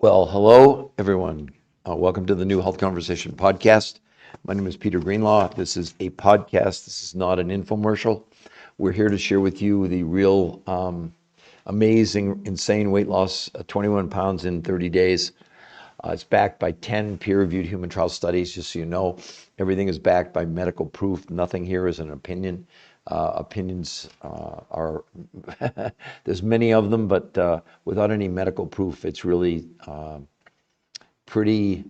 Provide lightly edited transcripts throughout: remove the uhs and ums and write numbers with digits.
Well, hello, everyone. Welcome to the New Health Conversation podcast. My name is Peter Greenlaw. This is a podcast. This is not an infomercial. We're here to share with you the real amazing, insane weight loss, 21 pounds in 30 days. It's backed by 10 peer-reviewed human trial studies, just so you know. Everything is backed by medical proof. Nothing here is an opinion. Opinions are, there's many of them, but without any medical proof, it's really pretty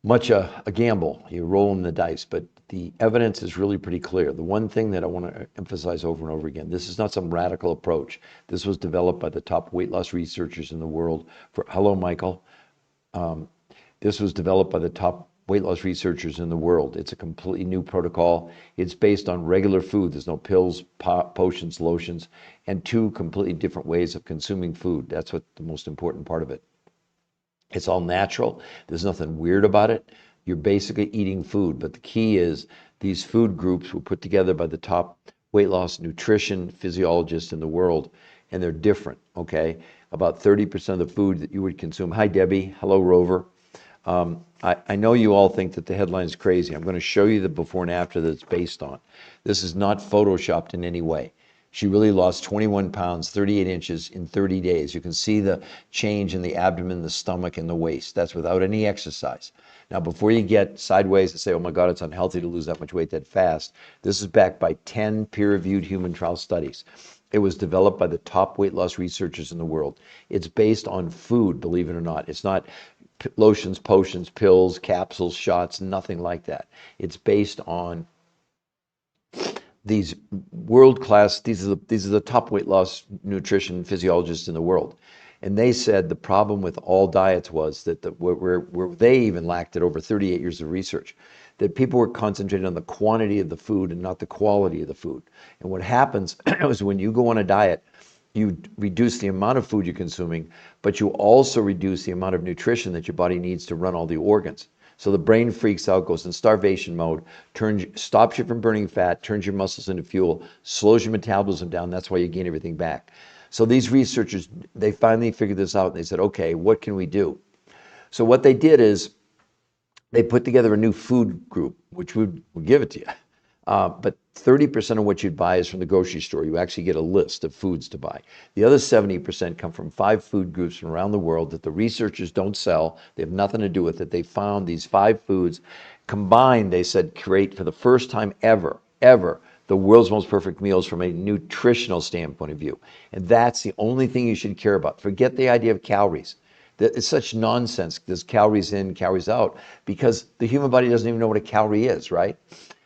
much a gamble. You're rolling the dice, but the evidence is really pretty clear. The one thing that I want to emphasize over and over again, this is not some radical approach. This was developed by the top weight loss researchers in the world. Hello, Michael. This was developed by the top weight loss researchers in the world. It's a completely new protocol. It's based on regular food. There's no pills, potions, lotions, and two completely different ways of consuming food. That's what the most important part of it. It's all natural. There's nothing weird about it. You're basically eating food. But the key is these food groups were put together by the top weight loss nutrition physiologists in the world, and they're different, okay? About 30% of the food that you would consume. Hi, Debbie. Hello, Rover. I know you all think that the headline is crazy. I'm going to show you the before and after that it's based on. This is not photoshopped in any way. She really lost 21 pounds, 38 inches in 30 days. You can see the change in the abdomen, the stomach, and the waist. That's without any exercise. Now, before you get sideways and say, oh my God, it's unhealthy to lose that much weight that fast, this is backed by 10 peer-reviewed human trial studies. It was developed by the top weight loss researchers in the world. It's based on food, believe it or not. It's not lotions, potions, pills, capsules, shots, nothing like that. It's based on these world-class, these are the top weight loss nutrition physiologists in the world. And they said the problem with all diets was that where they even lacked it over 38 years of research, that people were concentrating on the quantity of the food and not the quality of the food. And what happens is when you go on a diet, you reduce the amount of food you're consuming, but you also reduce the amount of nutrition that your body needs to run all the organs. So the brain freaks out, goes in starvation mode, stops you from burning fat, turns your muscles into fuel, slows your metabolism down. That's why you gain everything back. So these researchers, they finally figured this out and they said, okay, what can we do? So what they did is they put together a new food group, which we'll give it to you. But 30% of what you'd buy is from the grocery store. You actually get a list of foods to buy. The other 70% come from 5 food groups from around the world that the researchers don't sell. They have nothing to do with it. They found these 5 foods combined, they said, create for the first time ever, the world's most perfect meals from a nutritional standpoint of view. And that's the only thing you should care about. Forget the idea of calories. It's such nonsense. There's calories in, calories out, because the human body doesn't even know what a calorie is, right?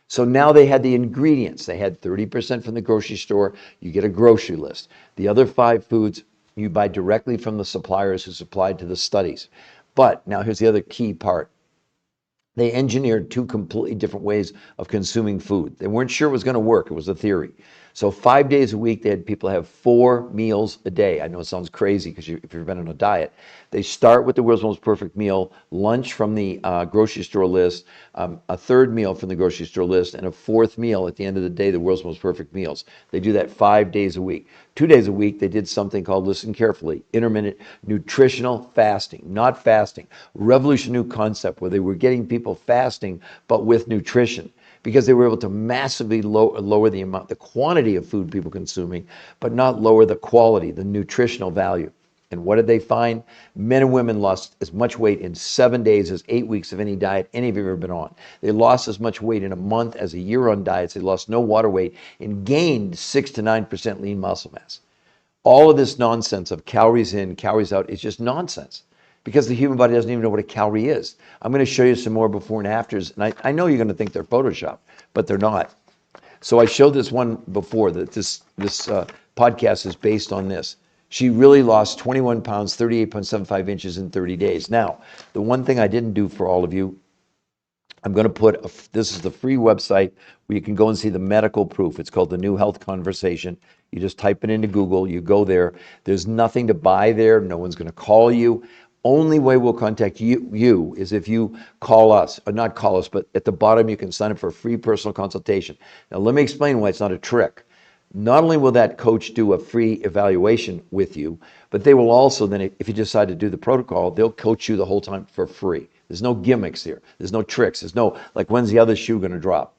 So now they had the ingredients. They had 30% from the grocery store. You get a grocery list. The other 5 foods you buy directly from the suppliers who supplied to the studies. But now here's the other key part. They engineered 2 completely different ways of consuming food. They weren't sure it was going to work. It was a theory. So 5 days a week, they had people have 4 meals a day. I know it sounds crazy because if you've been on a diet. They start with the world's most perfect meal, lunch from the grocery store list, a third meal from the grocery store list, and a 4th meal at the end of the day, the world's most perfect meals. They do that 5 days a week. 2 days a week, they did something called, listen carefully, intermittent nutritional fasting, not fasting. Revolution new concept where they were getting people fasting, but with nutrition, because they were able to massively lower the quantity of food people consuming, but not lower the quality, the nutritional value. And what did they find? Men and women lost as much weight in 7 days as 8 weeks of any diet any of you have ever been on. They lost as much weight in a month as a year on diets. They lost no water weight and gained 6 to 9% lean muscle mass. All of this nonsense of calories in, calories out is just nonsense, because the human body doesn't even know what a calorie is. I'm going to show you some more before and afters, and I know you're going to think they're Photoshopped, but they're not. So I showed this one before, that this podcast is based on this. She really lost 21 pounds, 38.75 inches in 30 days. Now, the one thing I didn't do for all of you, I'm going to put, this is the free website where you can go and see the medical proof. It's called the New Health Conversation. You just type it into Google, you go there. There's nothing to buy there. No one's going to call you. Only way we'll contact you is if you call us, or not call us, but at the bottom you can sign up for a free personal consultation. Now let me explain why it's not a trick. Not only will that coach do a free evaluation with you, but they will also then, if you decide to do the protocol, they'll coach you the whole time for free. There's no gimmicks here. There's no tricks. There's no, like, when's the other shoe going to drop?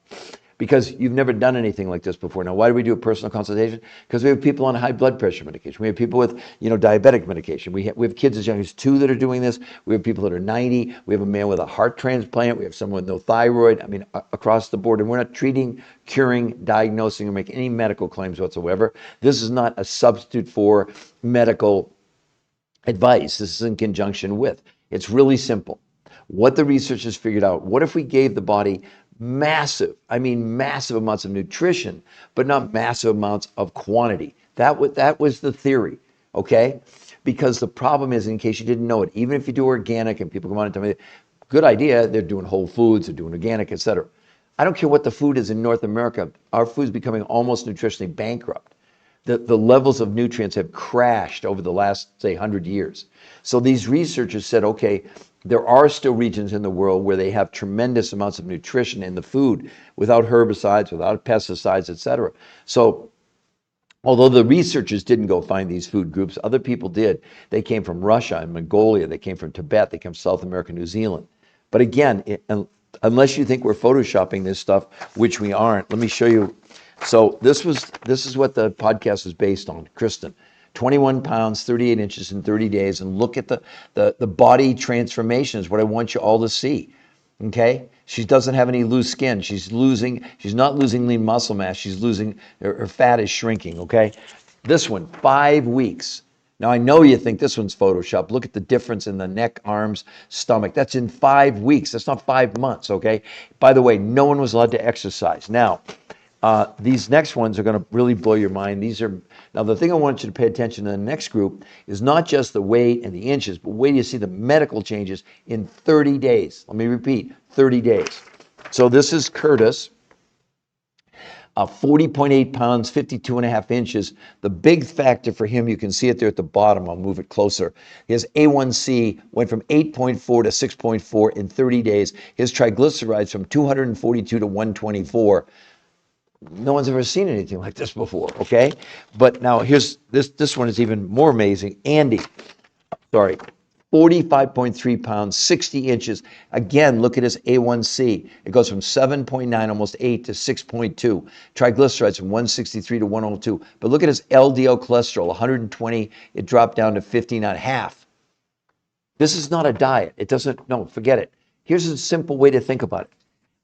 Because you've never done anything like this before. Now, why do we do a personal consultation? Because we have people on high blood pressure medication. We have people with, diabetic medication. We have kids as young as 2 that are doing this. We have people that are 90. We have a man with a heart transplant. We have someone with no thyroid. I mean, across the board. And we're not treating, curing, diagnosing, or making any medical claims whatsoever. This is not a substitute for medical advice. This is in conjunction with. It's really simple. What the researchers figured out, what if we gave the body massive amounts of nutrition, but not massive amounts of quantity? That was the theory, okay? Because the problem is, in case you didn't know it, even if you do organic, and people come on and tell me, good idea, they're doing whole foods, they're doing organic, etc. I don't care what the food is in North America, our food's becoming almost nutritionally bankrupt. The levels of nutrients have crashed over the last, say, 100 years. So these researchers said, okay, there are still regions in the world where they have tremendous amounts of nutrition in the food without herbicides, without pesticides, etc. So although the researchers didn't go find these food groups, other people did. They came from Russia and Mongolia, they came from Tibet, they came from South America, New Zealand. But again, unless you think we're photoshopping this stuff, which we aren't, let me show you. So this is what the podcast is based on, Kristen. 21 pounds, 38 inches in 30 days, and look at the body transformation is what I want you all to see, okay? She doesn't have any loose skin. She's not losing lean muscle mass. She's losing, her fat is shrinking, okay? This one, 5 weeks. Now, I know you think this one's Photoshop. Look at the difference in the neck, arms, stomach. That's in 5 weeks. That's not 5 months, okay? By the way, no one was allowed to exercise. Now, these next ones are going to really blow your mind. Now, the thing I want you to pay attention to in the next group is not just the weight and the inches, but wait till you see the medical changes in 30 days. Let me repeat, 30 days. So this is Curtis, 40.8 pounds, 52.5 inches. The big factor for him, you can see it there at the bottom. I'll move it closer. His A1C went from 8.4 to 6.4 in 30 days. His triglycerides from 242 to 124. No one's ever seen anything like this before, okay? But now here's this one is even more amazing. Andy, 45.3 pounds, 60 inches. Again, look at his A1C. It goes from 7.9, almost 8 to 6.2. Triglycerides from 163 to 102. But look at his LDL cholesterol, 120. It dropped down to 59, half. This is not a diet. No, forget it. Here's a simple way to think about it.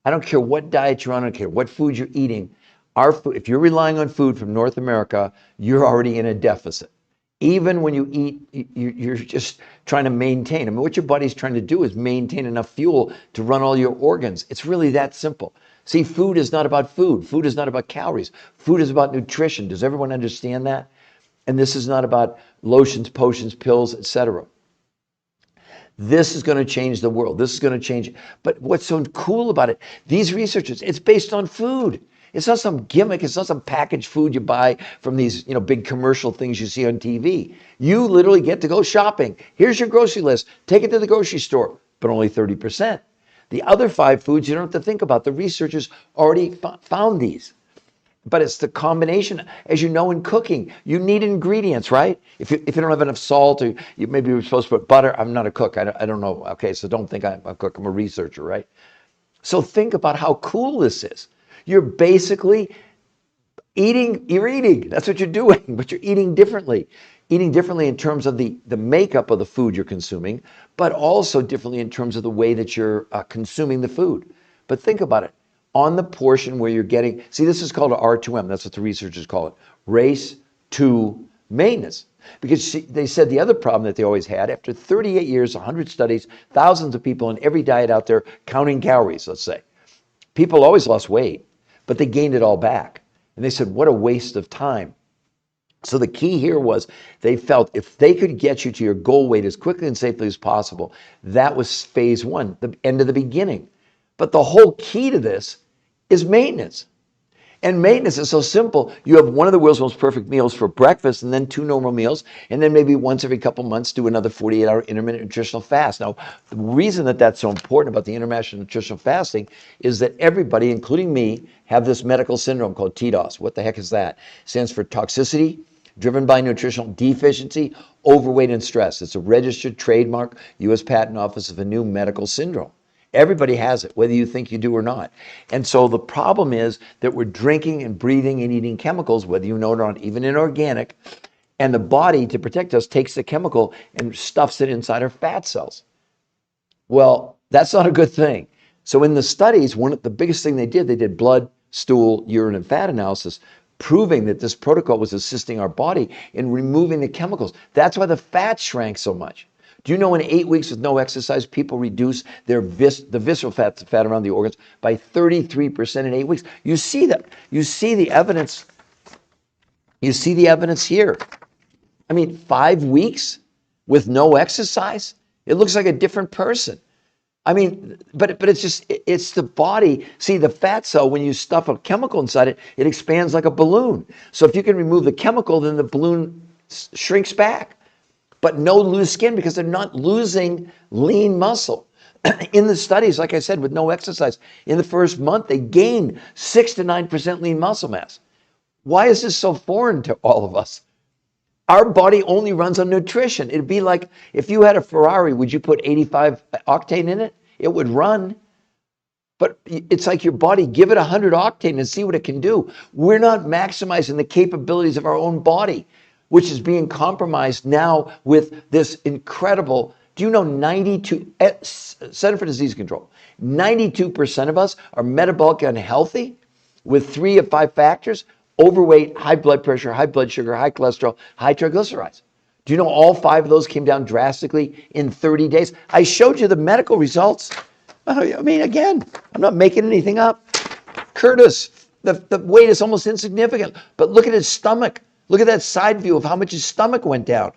I don't care what diet you're on, I don't care what food you're eating. Our food, if you're relying on food from North America, you're already in a deficit. Even when you eat, you're just trying to maintain. I mean, what your body's trying to do is maintain enough fuel to run all your organs. It's really that simple. See, food is not about food. Food is not about calories. Food is about nutrition. Does everyone understand that? And this is not about lotions, potions, pills, etc. This is going to change the world. This is going to change. But what's so cool about it, these researchers, it's based on food. It's not some gimmick. It's not some packaged food you buy from these, big commercial things you see on TV. You literally get to go shopping. Here's your grocery list. Take it to the grocery store, but only 30%. The other 5 foods you don't have to think about. The researchers already found these. But it's the combination. As you know, in cooking, you need ingredients, right? If you don't have enough salt, or maybe you're supposed to put butter. I'm not a cook. I don't know. Okay, so don't think I'm a cook. I'm a researcher, right? So think about how cool this is. You're basically you're eating. That's what you're doing, but you're eating differently. Eating differently in terms of the makeup of the food you're consuming, but also differently in terms of the way that you're consuming the food. But think about it. On the portion where you're getting, see, this is called an R2M. That's what the researchers call it. Race to maintenance. Because they said the other problem that they always had, after 38 years, 100 studies, thousands of people in every diet out there counting calories, let's say. People always lost weight, but they gained it all back. And they said, what a waste of time. So the key here was they felt if they could get you to your goal weight as quickly and safely as possible, that was phase 1, the end of the beginning. But the whole key to this is maintenance. And maintenance is so simple. You have one of the world's most perfect meals for breakfast and then 2 normal meals. And then maybe once every couple months, do another 48-hour intermittent nutritional fast. Now, the reason that that's so important about the intermittent nutritional fasting is that everybody, including me, have this medical syndrome called TDOS. What the heck is that? It stands for toxicity driven by nutritional deficiency, overweight, and stress. It's a registered trademark, U.S. Patent Office of a new medical syndrome. Everybody has it, whether you think you do or not. And so the problem is that we're drinking and breathing and eating chemicals, whether you know it or not, even inorganic, and the body, to protect us, takes the chemical and stuffs it inside our fat cells. Well, that's not a good thing. So in the studies, the biggest thing they did blood, stool, urine, and fat analysis, proving that this protocol was assisting our body in removing the chemicals. That's why the fat shrank so much. Do you know in 8 weeks with no exercise, people reduce the visceral fat around the organs by 33% in 8 weeks? You see that. You see the evidence. You see the evidence here. I mean, 5 weeks with no exercise, it looks like a different person. I mean, but it's the body. See, the fat cell, when you stuff a chemical inside it, it expands like a balloon. So if you can remove the chemical, then the balloon shrinks back. But no loose skin because they're not losing lean muscle. In the studies, like I said, with no exercise, in the first month, they gained 6 to 9% lean muscle mass. Why is this so foreign to all of us? Our body only runs on nutrition. It'd be like if you had a Ferrari, would you put 85 octane in it? It would run. But it's like your body, give it 100 octane and see what it can do. We're not maximizing the capabilities of our own body, which is being compromised now with this incredible, do you know 92, Center for Disease Control, 92% of us are metabolic unhealthy with 3 of 5 factors: overweight, high blood pressure, high blood sugar, high cholesterol, high triglycerides. Do you know all 5 of those came down drastically in 30 days? I showed you the medical results. I mean, again, I'm not making anything up. Curtis, the weight is almost insignificant, but look at his stomach. Look at that side view of how much his stomach went down.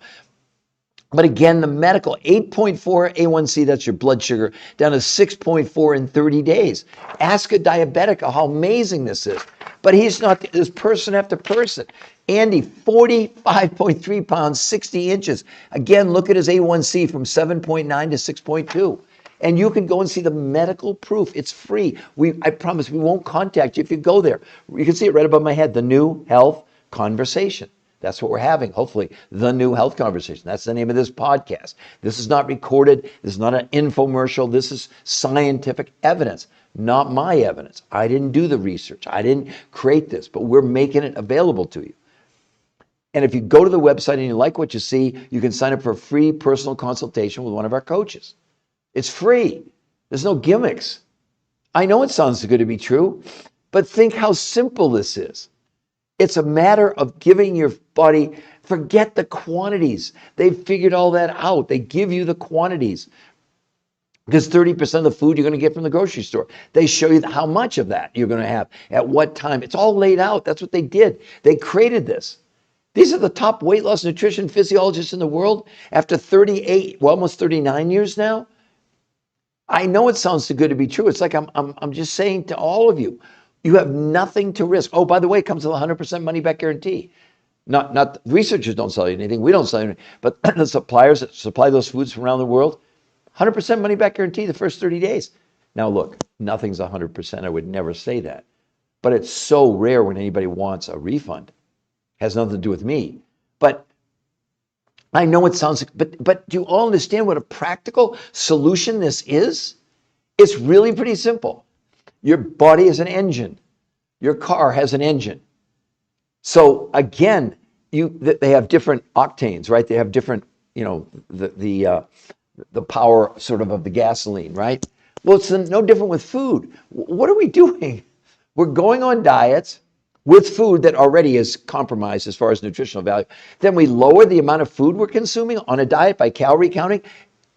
But again, the medical, 8.4 A1C, that's your blood sugar, down to 6.4 in 30 days. Ask a diabetic how amazing this is. But he's not, this person after person. Andy, 45.3 pounds, 60 inches. Again, look at his A1C from 7.9 to 6.2. And you can go and see the medical proof. It's free. I promise we won't contact you if you go there. You can see it right above my head, the New Health Conversation. That's what we're having, hopefully, the New Health Conversation. That's the name of this podcast. This is not recorded. This is not an infomercial. This is scientific evidence, not my evidence. I didn't do the research. I didn't create this, but we're making it available to you. And if you go to the website and you like what you see, you can sign up for a free personal consultation with one of our coaches. It's free. There's no gimmicks. I know it sounds too good to be true, but think how simple this is. It's a matter of giving your body, forget the quantities. They've figured all that out. They give you the quantities because 30% of the food you're going to get from the grocery store. They show you how much of that you're going to have, at what time. It's all laid out. That's what they did. They created this. These are the top weight loss nutrition physiologists in the world after 38, well, almost 39 years now. I know it sounds too good to be true. It's like I'm just saying to all of you, you have nothing to risk. Oh, by the way, it comes with a 100% money back guarantee. Not researchers don't sell you anything. We don't sell you anything. But the suppliers that supply those foods from around the world, 100% money back guarantee the first 30 days. Now, look, nothing's 100%. I would never say that. But it's so rare when anybody wants a refund. It has nothing to do with me. But I know it sounds, but do you all understand what a practical solution this is? It's really pretty simple. Your body is an engine. Your car has an engine. So again, they have different octanes, right? They have different, the power sort of the gasoline, right? Well, it's no different with food. What are we doing? We're going on diets with food that already is compromised as far as nutritional value. Then we lower the amount of food we're consuming on a diet by calorie counting,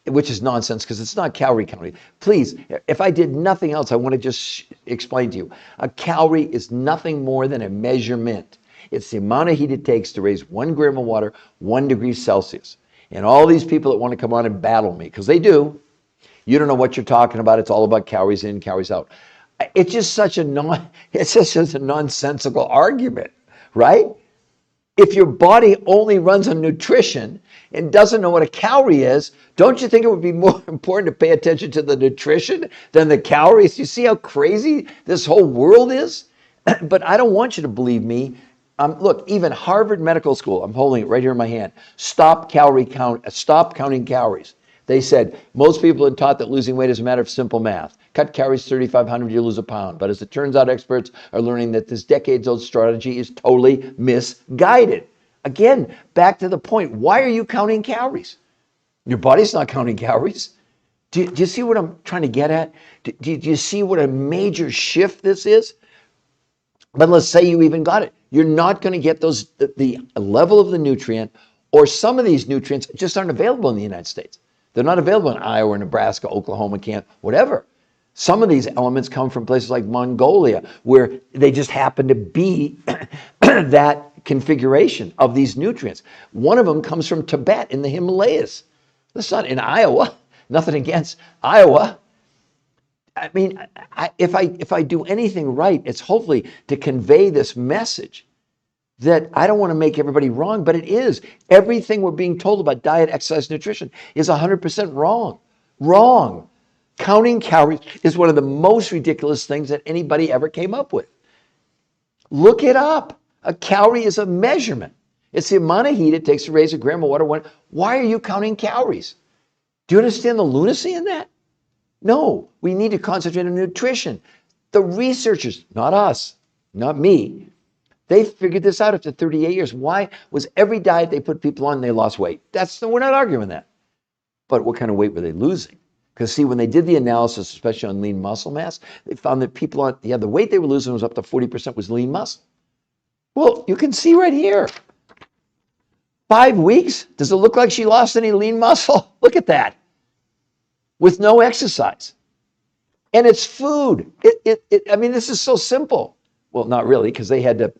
which is nonsense because it's not calorie counting. Please, if I did nothing else, I want to just explain to you. A calorie is nothing more than a measurement. It's the amount of heat it takes to raise 1 gram of water 1 degree Celsius. And all these people that want to come on and battle me, because they do, you don't know what you're talking about. It's all about calories in, calories out. It's just such a it's just such a nonsensical argument, right? If your body only runs on nutrition and doesn't know what a calorie is, don't you think it would be more important to pay attention to the nutrition than the calories? You see how crazy this whole world is? But I don't want you to believe me. Look, even Harvard Medical School, I'm holding it right here in my hand. Stop counting calories. They said most people are taught that losing weight is a matter of simple math. Cut calories 3,500, you lose a pound. But as it turns out, experts are learning that this decades-old strategy is totally misguided. Again, back to the point, why are you counting calories? Your body's not counting calories. Do you see what I'm trying to get at? Do you see what a major shift this is? But let's say you even got it. You're not going to get the level of the nutrient, or some of these nutrients just aren't available in the United States. They're not available in Iowa, Nebraska, Oklahoma, Kansas, whatever. Some of these elements come from places like Mongolia, where they just happen to be that configuration of these nutrients. One of them comes from Tibet in the Himalayas. That's not in Iowa. Nothing against Iowa. I mean, if I do anything right, it's hopefully to convey this message that I don't want to make everybody wrong, but it is. Everything we're being told about diet, exercise, nutrition is 100% wrong. Wrong. Counting calories is one of the most ridiculous things that anybody ever came up with. Look it up. A calorie is a measurement. It's the amount of heat it takes to raise a gram of water. Why are you counting calories? Do you understand the lunacy in that? No, we need to concentrate on nutrition. The researchers, not us, not me, they figured this out after 38 years. Why was every diet they put people on, they lost weight? We're not arguing that. But what kind of weight were they losing? Because see, when they did the analysis, especially on lean muscle mass, they found that people the weight they were losing was up to 40% was lean muscle. Well, you can see right here. 5 weeks, does it look like she lost any lean muscle? Look at that. With no exercise. And it's food. I mean, this is so simple. Well, not really, because they had to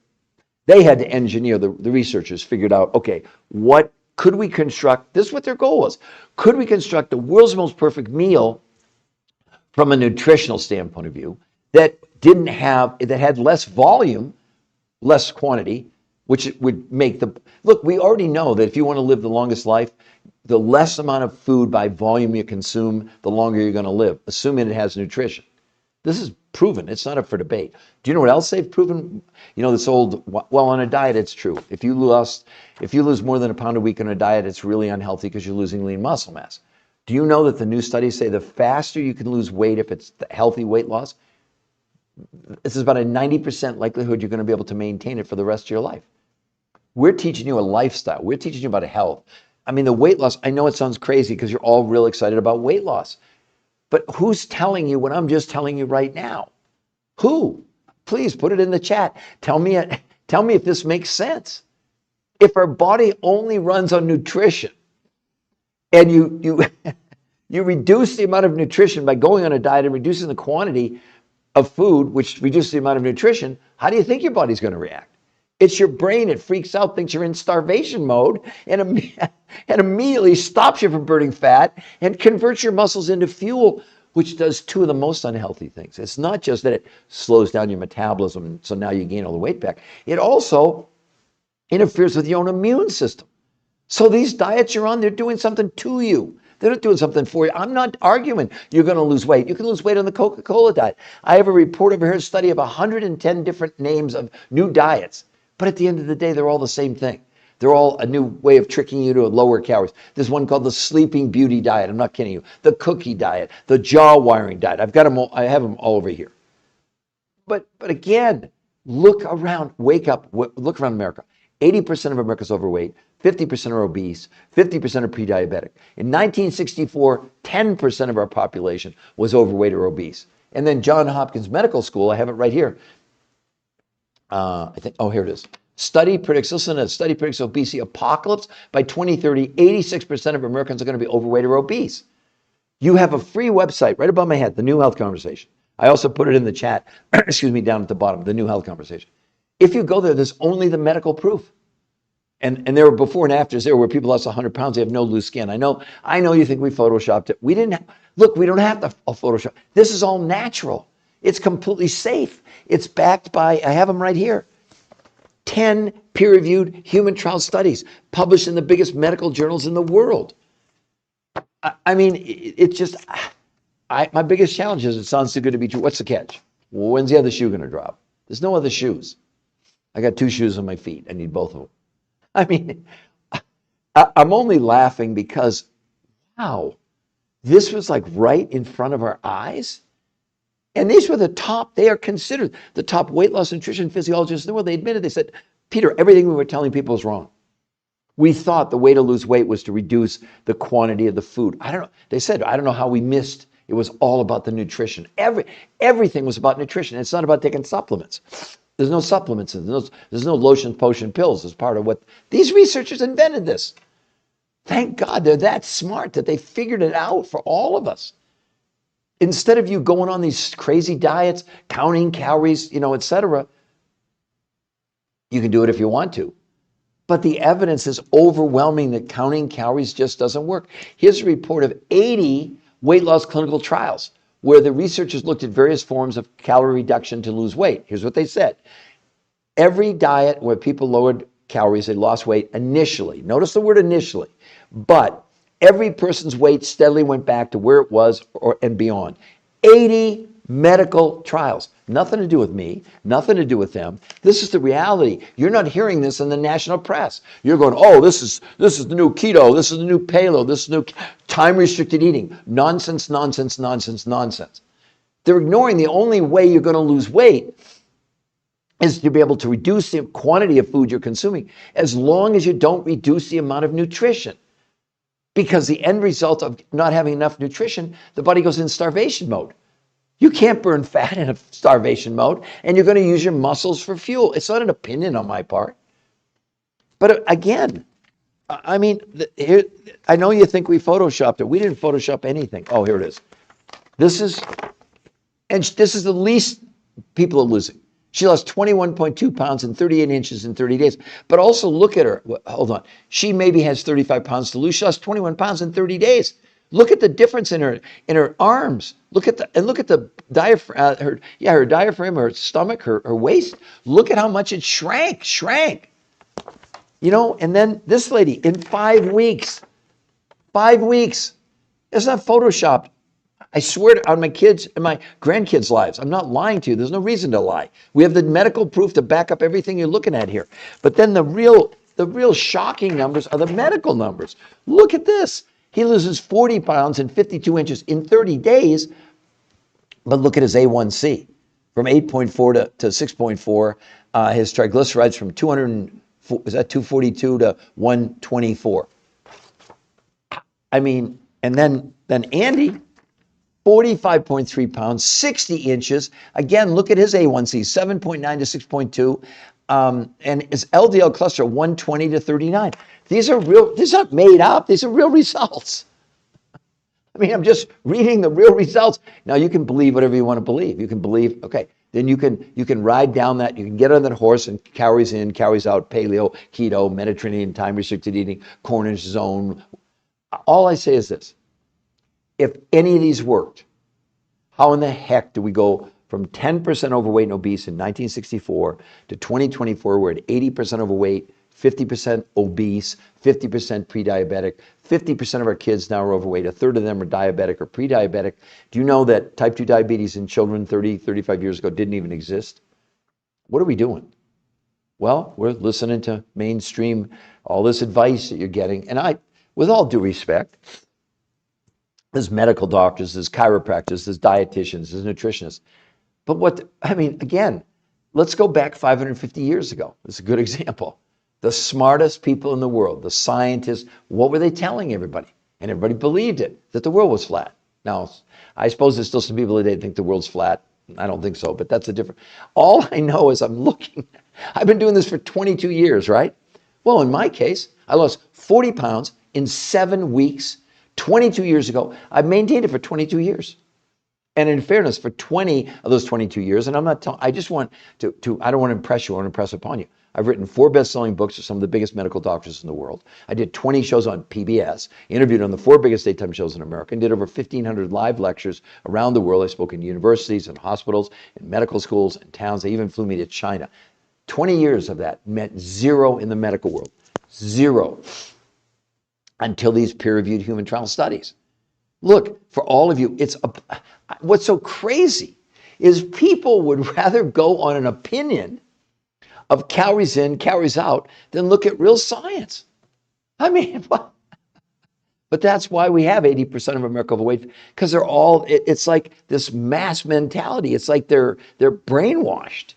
engineer, the researchers figured out, okay, what could we construct? This is what their goal was. Could we construct the world's most perfect meal from a nutritional standpoint of view that had less volume, less quantity, which would make look, we already know that if you want to live the longest life, the less amount of food by volume you consume, the longer you're going to live, assuming it has nutrition. This is proven. It's not up for debate. Do you know what else they've proven? You know, this old, well, on a diet, it's true. If you lose more than a pound a week on a diet, it's really unhealthy because you're losing lean muscle mass. Do you know that the new studies say the faster you can lose weight if it's the healthy weight loss, this is about a 90% likelihood you're going to be able to maintain it for the rest of your life. We're teaching you a lifestyle. We're teaching you about health. I mean, the weight loss, I know it sounds crazy because you're all real excited about weight loss. But who's telling you what I'm just telling you right now? Who? Please put it in the chat. Tell me if this makes sense. If our body only runs on nutrition and you reduce the amount of nutrition by going on a diet and reducing the quantity of food, which reduces the amount of nutrition, how do you think your body's going to react? It's your brain. It freaks out, thinks you're in starvation mode, and immediately stops you from burning fat and converts your muscles into fuel, which does two of the most unhealthy things. It's not just that it slows down your metabolism, so now you gain all the weight back. It also interferes with your own immune system. So these diets you're on, they're doing something to you. They're not doing something for you. I'm not arguing you're going to lose weight. You can lose weight on the Coca-Cola diet. I have a report over here, a study of 110 different names of new diets. But at the end of the day, they're all the same thing. They're all a new way of tricking you to lower calories. There's one called the Sleeping Beauty diet. I'm not kidding you. The cookie diet, the jaw wiring diet. I've got them all, I have them all over here. But again, look around, wake up, look around America. 80% of America's overweight, 50% are obese, 50% are pre-diabetic. In 1964, 10% of our population was overweight or obese. And then Johns Hopkins Medical School, I have it right here. Here it is. Study predicts obesity apocalypse by 2030. 86% of Americans are going to be overweight or obese. You have a free website right above my head, The New Health Conversation. I also put it in the chat, down at the bottom, The New Health Conversation. If you go there, there's only the medical proof. And there were before and afters there where people lost 100 pounds, they have no loose skin. I know you think we photoshopped it. We don't have to Photoshop. This is all natural. It's completely safe. It's backed by, I have them right here, 10 peer-reviewed human trial studies published in the biggest medical journals in the world. I mean, it's just, my biggest challenge is it sounds too good to be true. What's the catch? Well, when's the other shoe going to drop? There's no other shoes. I got 2 shoes on my feet. I need both of them. I mean, I'm only laughing because, wow, this was like right in front of our eyes. And these were the top, they are considered the top weight loss nutrition physiologists in the world. They admitted, they said, Peter, everything we were telling people is wrong. We thought the way to lose weight was to reduce the quantity of the food. I don't know. They said, I don't know how we missed. It was all about the nutrition. Everything was about nutrition. It's not about taking supplements. There's no supplements. There's no lotion, potion, pills as part of what these researchers invented this. Thank God they're that smart that they figured it out for all of us. Instead of you going on these crazy diets, counting calories, et cetera, you can do it if you want to. But the evidence is overwhelming that counting calories just doesn't work. Here's a report of 80 weight loss clinical trials where the researchers looked at various forms of calorie reduction to lose weight. Here's what they said. Every diet where people lowered calories, they lost weight initially. Notice the word initially. But every person's weight steadily went back to where it was and beyond. 80 medical trials. Nothing to do with me, nothing to do with them. This is the reality. You're not hearing this in the national press. You're going, oh, this is the new keto, this is the new paleo, this is new time-restricted eating. Nonsense, nonsense, nonsense, nonsense. They're ignoring the only way you're going to lose weight is to be able to reduce the quantity of food you're consuming as long as you don't reduce the amount of nutrition. Because the end result of not having enough nutrition, the body goes in starvation mode. You can't burn fat in a starvation mode, and you're going to use your muscles for fuel. It's not an opinion on my part. But again, I mean, I know you think we photoshopped it. We didn't Photoshop anything. Oh, here it is. This is the least people are losing. She lost 21.2 pounds and 38 inches in 30 days. But also look at her. Hold on. She maybe has 35 pounds to lose. She lost 21 pounds in 30 days. Look at the difference in her arms. Look at the diaphragm, her diaphragm, her stomach, her waist. Look at how much it shrank. And then this lady in 5 weeks. 5 weeks. It's not photoshopped. I swear on my kids and my grandkids' lives. I'm not lying to you. There's no reason to lie. We have the medical proof to back up everything you're looking at here. But then the real shocking numbers are the medical numbers. Look at this. He loses 40 pounds and 52 inches in 30 days. But look at his A1C from 8.4 to 6.4. His triglycerides from 242 to 124. I mean, and then Andy, 45.3 pounds, 60 inches. Again, look at his A1C, 7.9 to 6.2. And his LDL cholesterol, 120 to 39. These are real, these aren't made up. These are real results. I mean, I'm just reading the real results. Now, you can believe whatever you want to believe. You can believe, okay, then you can ride down that. You can get on that horse and calories in, calories out, paleo, keto, Mediterranean, time-restricted eating, Cornish zone. All I say is this. If any of these worked, how in the heck do we go from 10% overweight and obese in 1964 to 2024, we're at 80% overweight, 50% obese, 50% pre-diabetic, 50% of our kids now are overweight, a third of them are diabetic or pre-diabetic. Do you know that type 2 diabetes in children 30, 35 years ago didn't even exist? What are we doing? Well, we're listening to mainstream, all this advice that you're getting. And with all due respect, there's medical doctors, there's chiropractors, there's dietitians, there's nutritionists. But again, let's go back 550 years ago. It's a good example. The smartest people in the world, the scientists, what were they telling everybody? And everybody believed it, that the world was flat. Now, I suppose there's still some people today that think the world's flat. I don't think so, but that's a different. All I know is I've been doing this for 22 years, right? Well, in my case, I lost 40 pounds in 7 weeks. 22 years ago. I've maintained it for 22 years. And in fairness, for 20 of those 22 years, and I'm not telling, I just want to I don't want to impress you, I want to impress upon you. I've written 4 best-selling books with some of the biggest medical doctors in the world. I did 20 shows on PBS, interviewed on the 4 biggest daytime shows in America, and did over 1,500 live lectures around the world. I spoke in universities and hospitals, in medical schools and towns. They even flew me to China. 20 years of that meant zero in the medical world. Zero. Until these peer-reviewed human trial studies. Look, for all of you, what's so crazy is people would rather go on an opinion of calories in, calories out, than look at real science. I mean, what? But that's why we have 80% of America overweight, because it's like this mass mentality. It's like they're brainwashed.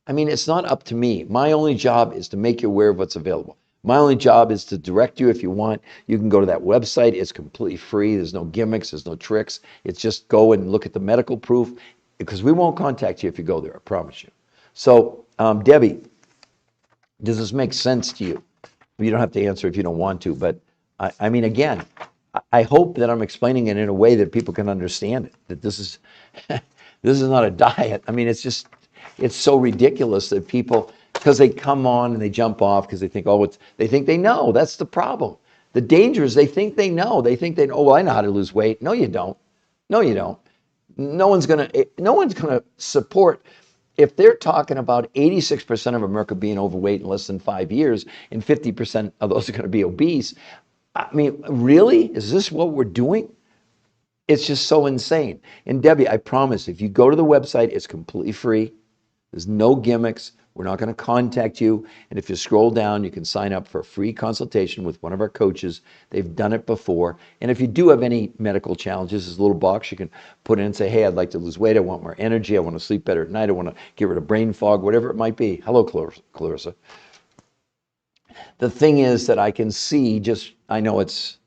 I mean, it's not up to me. My only job is to make you aware of what's available. My only job is to direct you. If you want, you can go to that website. It's completely free. There's no gimmicks. There's no tricks. It's just go and look at the medical proof, because we won't contact you if you go there, I promise you. So, Debbie, does this make sense to you? You don't have to answer if you don't want to, but I mean, again, I hope that I'm explaining it in a way that people can understand it, that this is this is not a diet. I mean, it's so ridiculous that people, because they come on and they jump off because they think, they think they know. That's the problem. The danger is they think they know. They think oh, well, I know how to lose weight. No, you don't. No, you don't. No one's gonna support. If they're talking about 86% of America being overweight in less than 5 years, and 50% of those are going to be obese, I mean, really? Is this what we're doing? It's just so insane. And Debbie, I promise, if you go to the website, it's completely free. There's no gimmicks. We're not going to contact you. And if you scroll down, you can sign up for a free consultation with one of our coaches. They've done it before. And if you do have any medical challenges, there's a little box you can put in and say, hey, I'd like to lose weight. I want more energy. I want to sleep better at night. I want to get rid of brain fog, whatever it might be. Hello, Clarissa. The thing is that I can see I know it's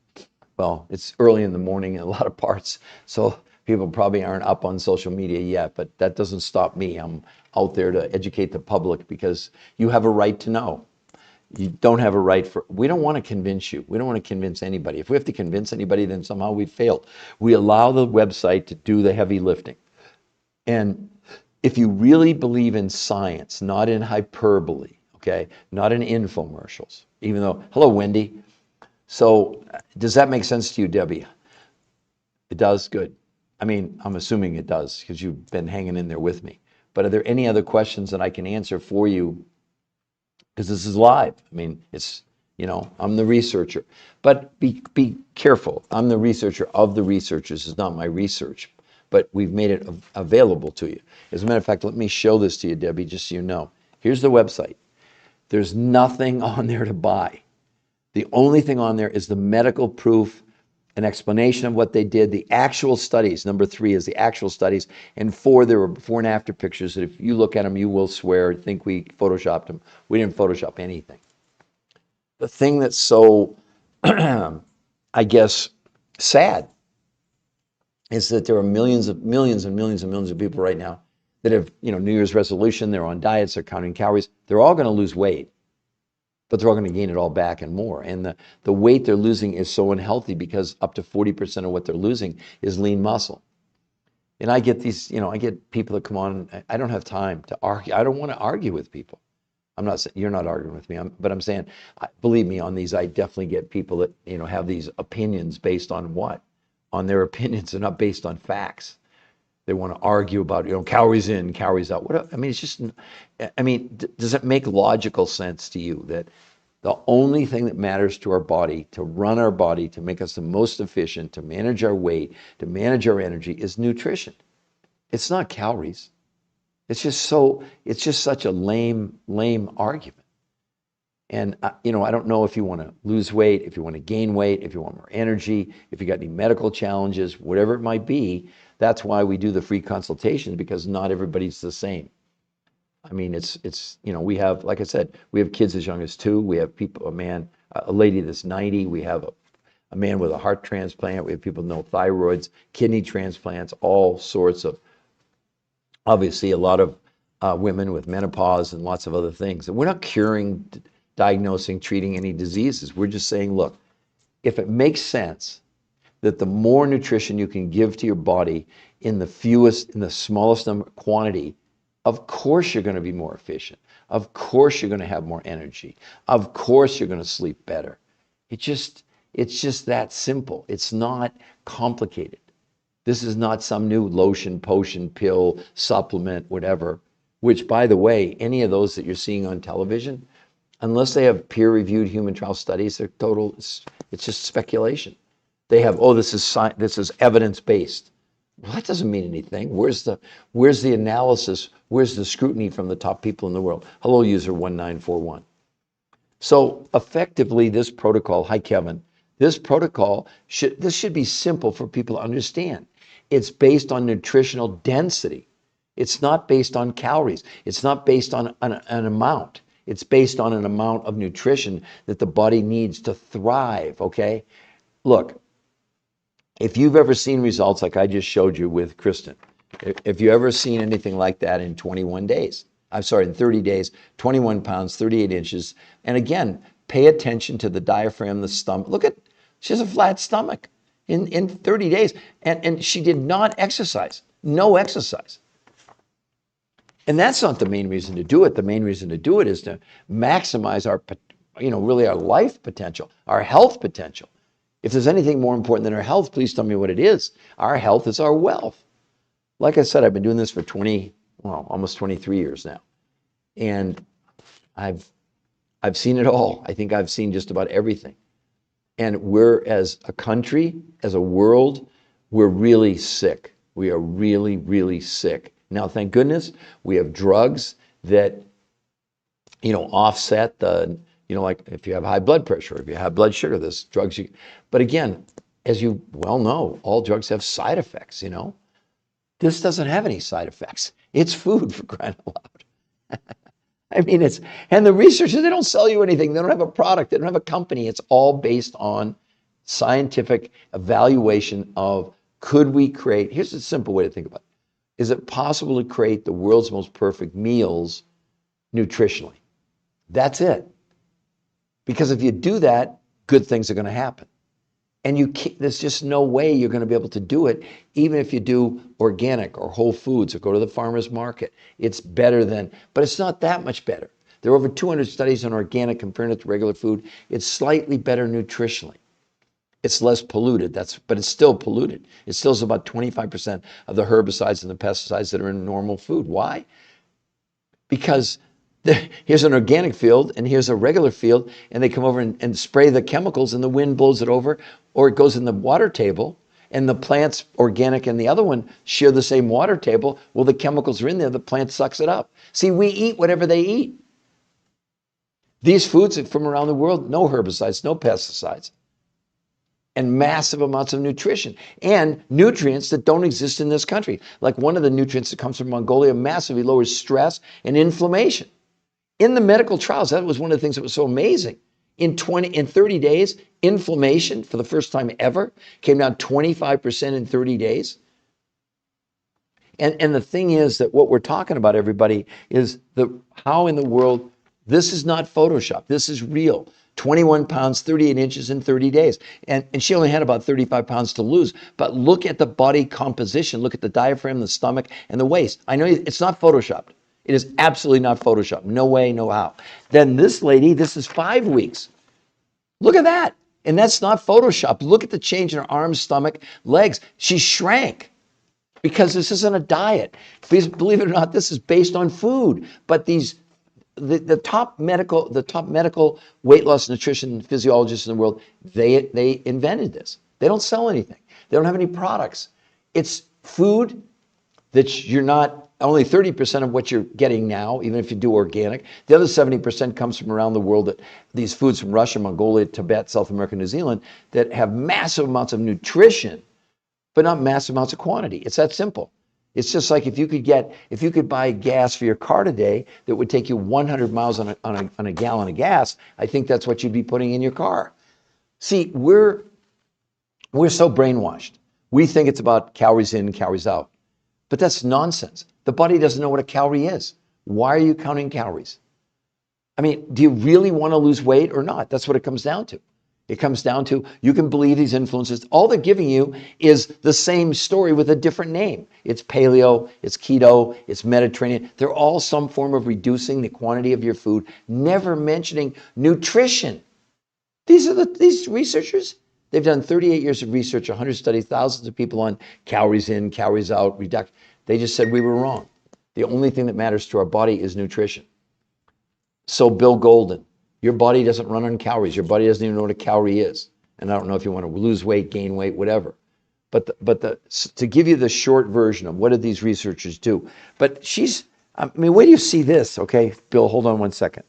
early in the morning in a lot of parts, so people probably aren't up on social media yet, but that doesn't stop me. I'm out there to educate the public, because you have a right to know. You don't have a right we don't want to convince you. We don't want to convince anybody. If we have to convince anybody, then somehow we've failed. We allow the website to do the heavy lifting. And if you really believe in science, not in hyperbole, okay, not in infomercials, even though, hello, Wendy. So does that make sense to you, Debbie? It does? Good. I mean, I'm assuming it does, because you've been hanging in there with me. But are there any other questions that I can answer for you? Because this is live. I mean, I'm the researcher. But be careful. I'm the researcher of the researchers. It's not my research. But we've made it available to you. As a matter of fact, let me show this to you, Debbie, just so you know. Here's the website. There's nothing on there to buy. The only thing on there is the medical proof, an explanation of what they did, the actual studies. Number 3 is the actual studies. And 4, there were before and after pictures that if you look at them, you will swear, think we photoshopped them. We didn't Photoshop anything. The thing that's so, I guess, sad is that there are millions and millions and millions of people right now that have, New Year's resolution, they're on diets, they're counting calories. They're all going to lose weight, but they're all going to gain it all back and more. And the weight they're losing is so unhealthy, because up to 40% of what they're losing is lean muscle. And I get I get people that come on, I don't have time to argue. I don't want to argue with people. I'm not saying you're not arguing with me, but I'm saying, believe me, on these, I definitely get people that, have these opinions based on what? On their opinions and not based on facts. They want to argue about, calories in, calories out. I mean, it's just, does it make logical sense to you that the only thing that matters to our body, to run our body, to make us the most efficient, to manage our weight, to manage our energy, is nutrition? It's not calories. It's just such a lame argument. And, I don't know if you want to lose weight, if you want to gain weight, if you want more energy, if you got any medical challenges, whatever it might be. That's why we do the free consultations, because not everybody's the same. I mean, we have, like I said, we have kids as young as 2. We have people, a lady that's 90. We have a man with a heart transplant. We have people with no thyroids, kidney transplants, all sorts of, obviously, a lot of women with menopause and lots of other things. And we're not curing, diagnosing, treating any diseases. We're just saying, look, if it makes sense that the more nutrition you can give to your body in the smallest quantity, of course you're going to be more efficient. Of course you're going to have more energy. Of course you're going to sleep better. It's just that simple. It's not complicated. This is not some new lotion, potion, pill, supplement, whatever, which, by the way, any of those that you're seeing on television, unless they have peer-reviewed human trial studies, they're total, it's just speculation. They have, oh, this is evidence-based. Well, that doesn't mean anything. Where's the analysis? Where's the scrutiny from the top people in the world? Hello, user 1941. So effectively, this protocol, hi Kevin, this protocol, this should be simple for people to understand. It's based on nutritional density. It's not based on calories. It's not based on an amount. It's based on an amount of nutrition that the body needs to thrive, okay? Look, if you've ever seen results like I just showed you with Kristen, if you've ever seen anything like that in 21 days, in 30 days, 21 pounds, 38 inches, and again, pay attention to the diaphragm, the stomach. Look at, she has a flat stomach in 30 days, and she did not exercise, no exercise. And that's not the main reason to do it. The main reason to do it is to maximize our, really our life potential, our health potential. If there's anything more important than our health, please tell me what it is. Our health is our wealth. Like I said, I've been doing this for almost 23 years now. And I've seen it all. I think I've seen just about everything. And we're, as a country, as a world, we're really sick. We are really, really sick. Now, thank goodness, we have drugs that, offset the, like if you have high blood pressure, if you have blood sugar, there's drugs but again, as you well know, all drugs have side effects, This doesn't have any side effects. It's food, for crying out loud. I mean, and the researchers, they don't sell you anything. They don't have a product. They don't have a company. It's all based on scientific evaluation of, could we create, here's a simple way to think about it. Is it possible to create the world's most perfect meals nutritionally? That's it. Because if you do that, good things are going to happen. And there's just no way you're going to be able to do it, even if you do organic or whole foods or go to the farmer's market. It's better but it's not that much better. There are over 200 studies on organic comparing it to regular food. It's slightly better nutritionally. It's less polluted, but it's still polluted. It still has about 25% of the herbicides and the pesticides that are in normal food. Why? Because here's an organic field and here's a regular field, and they come over and spray the chemicals, and the wind blows it over, or it goes in the water table, and the plant's organic and the other one share the same water table. Well, the chemicals are in there, the plant sucks it up. See, we eat whatever they eat. These foods from around the world, no herbicides, no pesticides, and massive amounts of nutrition and nutrients that don't exist in this country. Like one of the nutrients that comes from Mongolia massively lowers stress and inflammation. In the medical trials, that was one of the things that was so amazing. In 30 days, inflammation, for the first time ever, came down 25% in 30 days. And the thing is that what we're talking about, everybody, is how in the world, this is not Photoshop. This is real. 21 pounds, 38 inches in 30 days. And she only had about 35 pounds to lose. But look at the body composition. Look at the diaphragm, the stomach, and the waist. I know it's not Photoshopped. It is absolutely not Photoshopped. No way, no how. Then this lady, this is 5 weeks. Look at that. And that's not Photoshopped. Look at the change in her arms, stomach, legs. She shrank because this isn't a diet. Please believe it or not, this is based on food. But the top medical weight loss nutrition physiologists in the world, they invented this. They don't sell anything. They don't have any products. It's food that you're not, only 30% of what you're getting now, even if you do organic. The other 70% comes from around the world, that these foods from Russia, Mongolia, Tibet, South America, New Zealand, that have massive amounts of nutrition, but not massive amounts of quantity. It's that simple. It's just like if you could buy gas for your car today that would take you 100 miles on a gallon of gas, I think that's what you'd be putting in your car. See, we're so brainwashed. We think it's about calories in, calories out. But that's nonsense. The body doesn't know what a calorie is. Why are you counting calories? I mean, do you really want to lose weight or not? That's what it comes down to. It comes down to you can believe these influences. All they're giving you is the same story with a different name. It's paleo, it's keto, it's Mediterranean. They're all some form of reducing the quantity of your food, never mentioning nutrition. These researchers, they've done 38 years of research, 100 studies, thousands of people on calories in, calories out, reduction. They just said we were wrong. The only thing that matters to our body is nutrition. So Bill Golden, your body doesn't run on calories. Your body doesn't even know what a calorie is. And I don't know if you want to lose weight, gain weight, whatever. But to give you the short version of what did these researchers do. But where do you see this? Okay, Bill, hold on one second.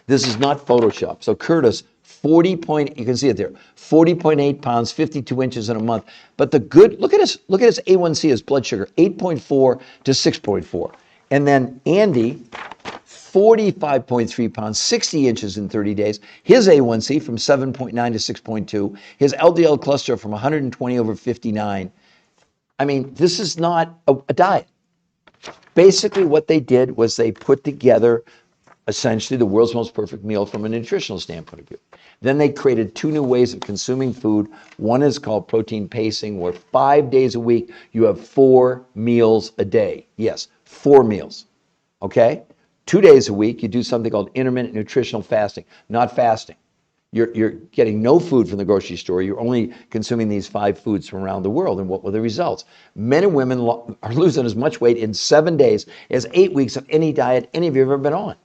This is not Photoshop. So Curtis, you can see it there, 40.8 pounds, 52 inches in a month. But look at his A1C, his blood sugar, 8.4 to 6.4. And then Andy, 45.3 pounds, 60 inches in 30 days. His A1C from 7.9 to 6.2. His LDL cholesterol from 120 over 59. I mean, this is not a diet. Basically, what they did was they put together essentially the world's most perfect meal from a nutritional standpoint of view. Then they created two new ways of consuming food. One is called protein pacing, where 5 days a week you have 4 meals a day. Yes, 4 meals. Okay? 2 days a week you do something called intermittent nutritional fasting, not fasting. You're getting no food from the grocery store. You're only consuming these 5 foods from around the world. And what were the results? Men and women are losing as much weight in 7 days as 8 weeks of any diet any of you have ever been on.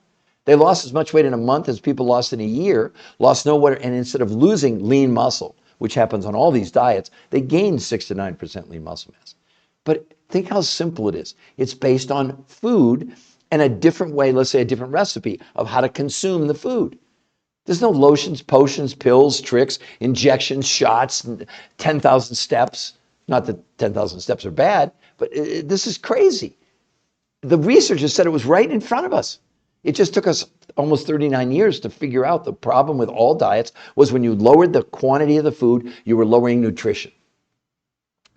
They lost as much weight in a month as people lost in a year, lost no water, and instead of losing lean muscle, which happens on all these diets, they gained 6 to 9% lean muscle mass. But think how simple it is. It's based on food and a different way, let's say a different recipe of how to consume the food. There's no lotions, potions, pills, tricks, injections, shots, 10,000 steps. Not that 10,000 steps are bad, but this is crazy. The researchers said it was right in front of us. It just took us almost 39 years to figure out the problem with all diets was when you lowered the quantity of the food, you were lowering nutrition.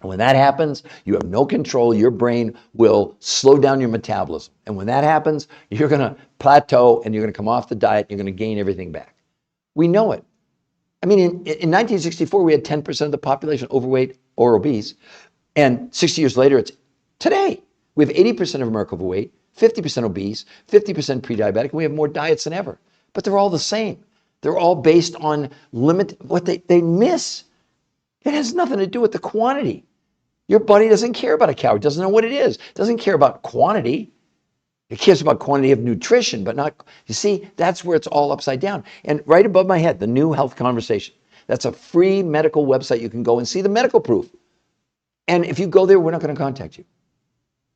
And when that happens, you have no control. Your brain will slow down your metabolism. And when that happens, you're going to plateau and you're going to come off the diet. You're going to gain everything back. We know it. I mean, in 1964, we had 10% of the population overweight or obese. And 60 years later, it's today. We have 80% of America overweight, 50% obese, 50% pre-diabetic, and we have more diets than ever. But they're all the same. They're all based on what they miss. It has nothing to do with the quantity. Your body doesn't care about a calorie, doesn't know what it is, doesn't care about quantity. It cares about quantity of nutrition, but not, you see, that's where it's all upside down. And right above my head, the New Health Conversation. That's a free medical website. You can go and see the medical proof. And if you go there, we're not going to contact you.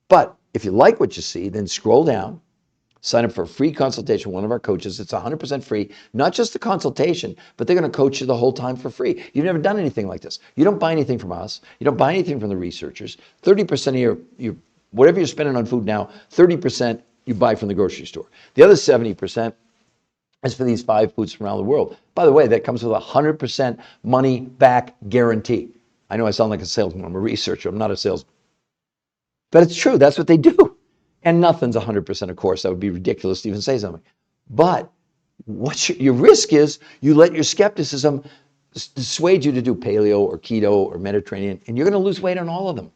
But if you like what you see, then scroll down, sign up for a free consultation with one of our coaches. It's 100% free, not just the consultation, but they're going to coach you the whole time for free. You've never done anything like this. You don't buy anything from us. You don't buy anything from the researchers. 30% of your whatever you're spending on food now, 30% you buy from the grocery store. The other 70% is for these 5 foods from around the world. By the way, that comes with a 100% money back guarantee. I know I sound like a salesman. I'm a researcher. I'm not a salesman. But it's true. That's what they do. And nothing's 100%, of course. That would be ridiculous to even say something. But what your risk is, you let your skepticism dissuade you to do paleo or keto or Mediterranean, and you're going to lose weight on all of them.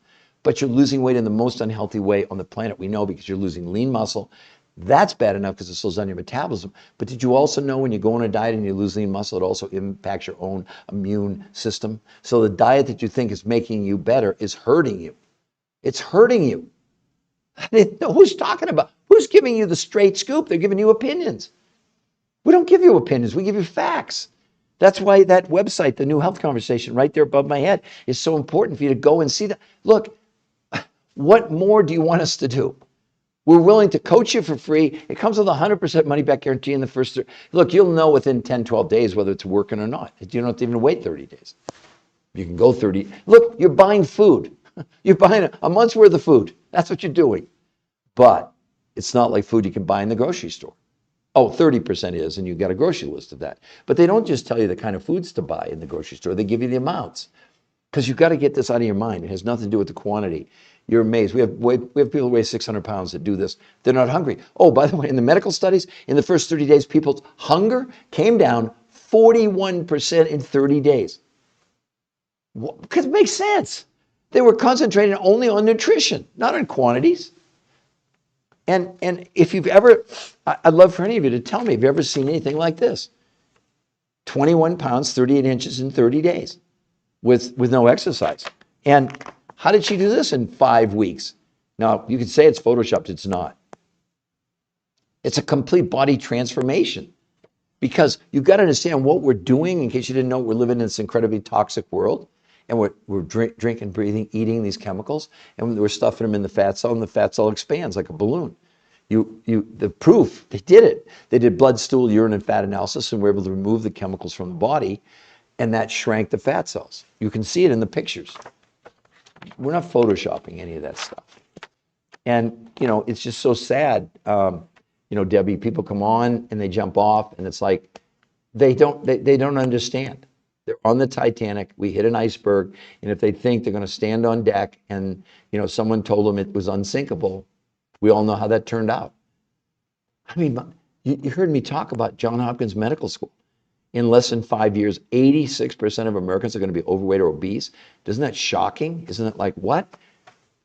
But you're losing weight in the most unhealthy way on the planet, we know, because you're losing lean muscle. That's bad enough because it slows down your metabolism. But did you also know when you go on a diet and you lose lean muscle, it also impacts your own immune system? So the diet that you think is making you better is hurting you. It's hurting you. Who's talking about? Who's giving you the straight scoop? They're giving you opinions. We don't give you opinions. We give you facts. That's why that website, the New Health Conversation, right there above my head, is so important for you to go and see that. Look, what more do you want us to do? We're willing to coach you for free. It comes with a 100% money back guarantee in the first. Look, you'll know within 10, 12 days whether it's working or not. You don't have to even wait 30 days. You can go 30. Look, you're buying food. You're buying a month's worth of food. That's what you're doing. But it's not like food you can buy in the grocery store. Oh, 30% is, and you've got a grocery list of that. But they don't just tell you the kind of foods to buy in the grocery store. They give you the amounts. Because you've got to get this out of your mind. It has nothing to do with the quantity. You're amazed. We have people who weigh 600 pounds that do this. They're not hungry. Oh, by the way, in the medical studies, in the first 30 days, people's hunger came down 41% in 30 days. Because it makes sense. They were concentrating only on nutrition, not on quantities. And if you've ever, I'd love for any of you to tell me, have you ever seen anything like this? 21 pounds, 38 inches in 30 days with no exercise. And how did she do this in 5 weeks? Now, you could say it's photoshopped. It's not. It's a complete body transformation. Because you've got to understand what we're doing. In case you didn't know, we're living in this incredibly toxic world. And we're drinking, breathing, eating these chemicals. And we're stuffing them in the fat cell. And the fat cell expands like a balloon. The proof, they did it. They did blood, stool, urine, and fat analysis. And were able to remove the chemicals from the body. And that shrank the fat cells. You can see it in the pictures. We're not photoshopping any of that stuff. And, it's just so sad. Debbie, people come on and they jump off, and it's like they don't understand. They're on the Titanic. We hit an iceberg, and if they think they're going to stand on deck and someone told them it was unsinkable, we all know how that turned out. I mean, you heard me talk about Johns Hopkins Medical School. In less than 5 years, 86% of Americans are going to be overweight or obese. Isn't that shocking? Isn't it like, what?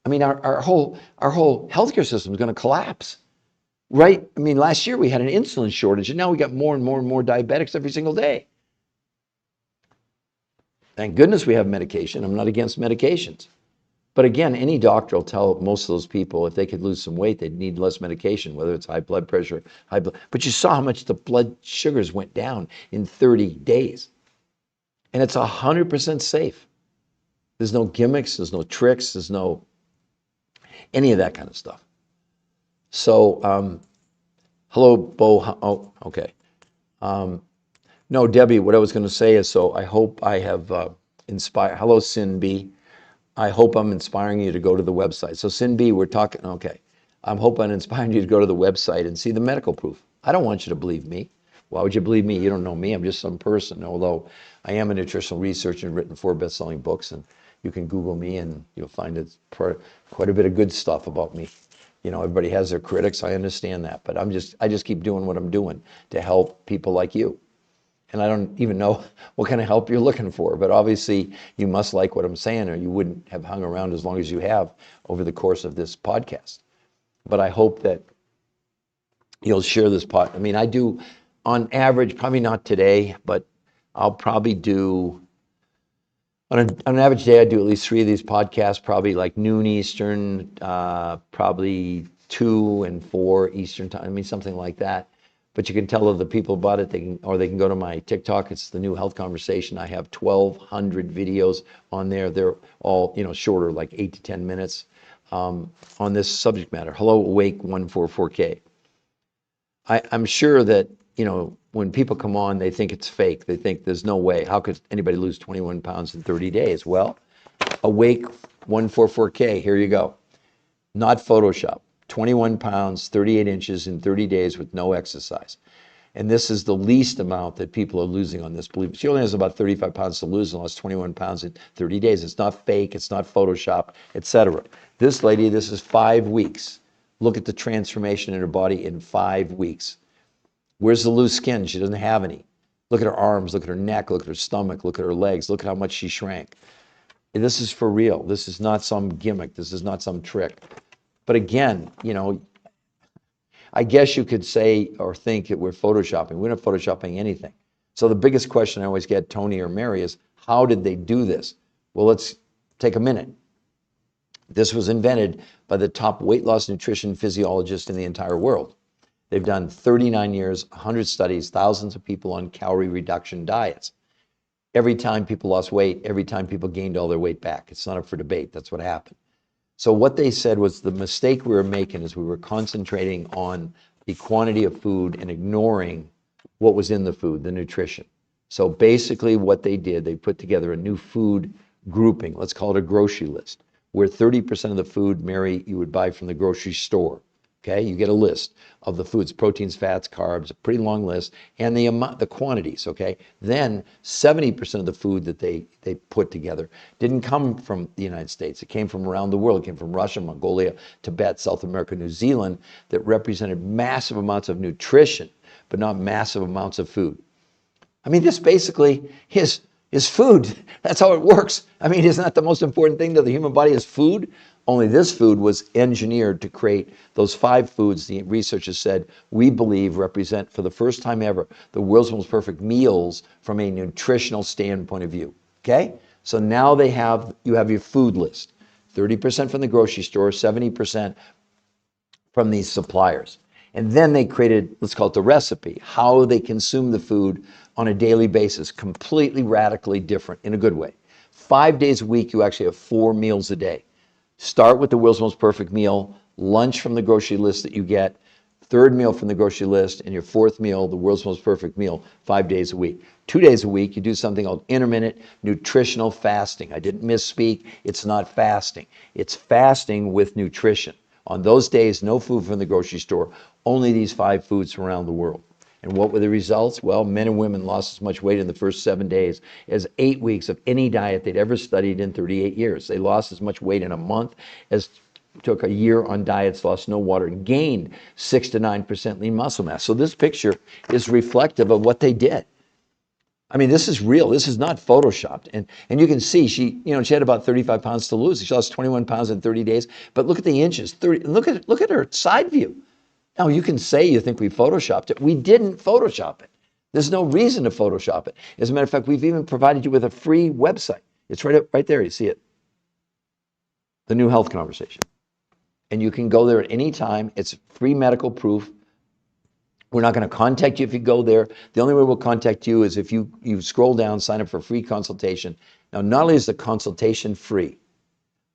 I mean, our whole healthcare system is going to collapse. Right? I mean, last year we had an insulin shortage, and now we got more and more and more diabetics every single day. Thank goodness we have medication. I'm not against medications. But again, any doctor will tell most of those people if they could lose some weight, they'd need less medication, whether it's high blood pressure, But you saw how much the blood sugars went down in 30 days. And it's 100% safe. There's no gimmicks, there's no tricks, there's no any of that kind of stuff. So, hello, Bo. Oh, okay. No, Debbie, what I was going to say is, so I hope I have inspired. Hello, Sin B. I hope I'm inspiring you to go to the website. So, Sin B, we're talking, okay. I'm hoping I'm inspiring you to go to the website and see the medical proof. I don't want you to believe me. Why would you believe me? You don't know me. I'm just some person, although I am a nutritional researcher and written 4 best-selling books, and you can Google me and you'll find quite a bit of good stuff about me. Everybody has their critics. I understand that, but I just keep doing what I'm doing to help people like you. And I don't even know what kind of help you're looking for, but obviously you must like what I'm saying, or you wouldn't have hung around as long as you have over the course of this podcast. But I hope that you'll share this I mean, I do, on average, probably not today, but I'll probably do, on an average day, I do at least 3 of these podcasts, probably like noon Eastern, probably 2 and 4 Eastern time. I mean, something like that. But you can tell other people about it. They can go to my TikTok. It's the New Health Conversation. I have 1,200 videos on there. They're all shorter, like 8 to 10 minutes, on this subject matter. Hello, Awake 144K. I'm sure that when people come on, they think it's fake. They think there's no way. How could anybody lose 21 pounds in 30 days? Well, Awake 144K, here you go. Not Photoshop. 21 pounds, 38 inches in 30 days with no exercise. And this is the least amount that people are losing on this. Believe she only has about 35 pounds to lose and lost 21 pounds in 30 days. It's not fake, it's not Photoshop, etc. This lady, this is 5 weeks. Look at the transformation in her body in 5 weeks. Where's the loose skin? She doesn't have any. Look at her arms, look at her neck, look at her stomach, look at her legs, look at how much she shrank. This is for real. This is not some gimmick. This is not some trick. But again, I guess you could say or think that we're photoshopping. We're not photoshopping anything. So the biggest question I always get, Tony or Mary, is how did they do this? Well, let's take a minute. This was invented by the top weight loss nutrition physiologist in the entire world. They've done 39 years, 100 studies, thousands of people on calorie reduction diets. Every time people lost weight, every time people gained all their weight back. It's not up for debate. That's what happened. So what they said was the mistake we were making is we were concentrating on the quantity of food and ignoring what was in the food, the nutrition. So basically what they did, they put together a new food grouping. Let's call it a grocery list, where 30% of the food, Mary, you would buy from the grocery store. Okay, you get a list of the foods, proteins, fats, carbs, a pretty long list, and the amount, the quantities, okay? Then 70% of the food that they put together didn't come from the United States. It came from around the world. It came from Russia, Mongolia, Tibet, South America, New Zealand, that represented massive amounts of nutrition, but not massive amounts of food. I mean, this basically is food. That's how it works. I mean, isn't that the most important thing to the human body is food? Only this food was engineered to create those 5 foods the researchers said we believe represent for the first time ever the world's most perfect meals from a nutritional standpoint of view. Okay? So now you have your food list. 30% from the grocery store, 70% from these suppliers. And then they created, let's call it the recipe, how they consume the food on a daily basis, completely radically different in a good way. 5 days a week, you actually have 4 meals a day. Start with the world's most perfect meal, lunch from the grocery list that you get, third meal from the grocery list, and your fourth meal, the world's most perfect meal, 5 days a week. 2 days a week, you do something called intermittent nutritional fasting. I didn't misspeak. It's not fasting. It's fasting with nutrition. On those days, no food from the grocery store, only these 5 foods from around the world. And what were the results? Well, men and women lost as much weight in the first 7 days as 8 weeks of any diet they'd ever studied in 38 years. They lost as much weight in a month as took a year on diets, lost no water, and gained 6 to 9% lean muscle mass. So this picture is reflective of what they did. I mean, this is real. This is not photoshopped. And you can see she had about 35 pounds to lose. She lost 21 pounds in 30 days. But look at the inches. 30. Look at her side view. Now, you can say you think we photoshopped it. We didn't Photoshop it. There's no reason to Photoshop it. As a matter of fact, we've even provided you with a free website. It's right there. You see it. The New Health Conversation. And you can go there at any time. It's free medical proof. We're not going to contact you if you go there. The only way we'll contact you is if you scroll down, sign up for a free consultation. Now, not only is the consultation free,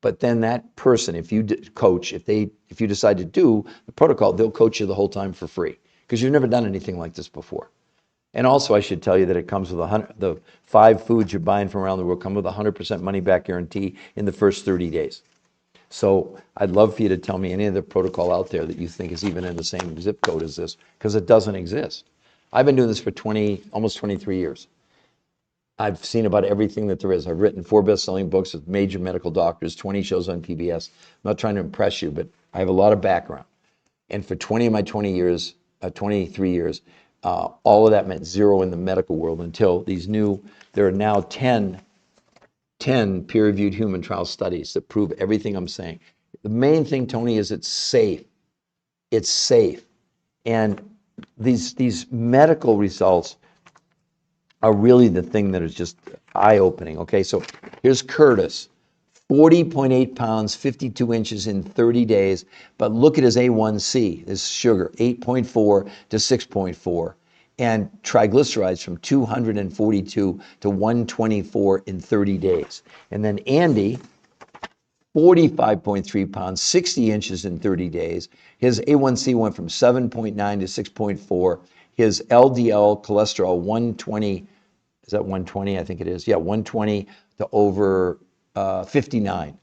but then that person, if you coach, if you decide to do the protocol, they'll coach you the whole time for free because you've never done anything like this before. And also, I should tell you that it comes with the 5 foods you're buying from around the world come with a 100% money back guarantee in the first 30 days. So I'd love for you to tell me any other protocol out there that you think is even in the same zip code as this, because it doesn't exist. I've been doing this for almost 23 years. I've seen about everything that there is. I've written 4 best-selling books with major medical doctors, 20 shows on PBS. I'm not trying to impress you, but I have a lot of background. And for 20 of my 23 years, all of that meant zero in the medical world until there are now 10 peer-reviewed human trial studies that prove everything I'm saying. The main thing, Tony, is it's safe. It's safe. And these medical results are really the thing that is just eye-opening. Okay, so here's Curtis, 40.8 pounds, 52 inches in 30 days. But look at his A1C, his sugar, 8.4 to 6.4. And triglycerides from 242 to 124 in 30 days. And then Andy, 45.3 pounds, 60 inches in 30 days. His A1C went from 7.9 to 6.4. His LDL cholesterol, 120, is that 120? I think it is. Yeah, 120 to over 59.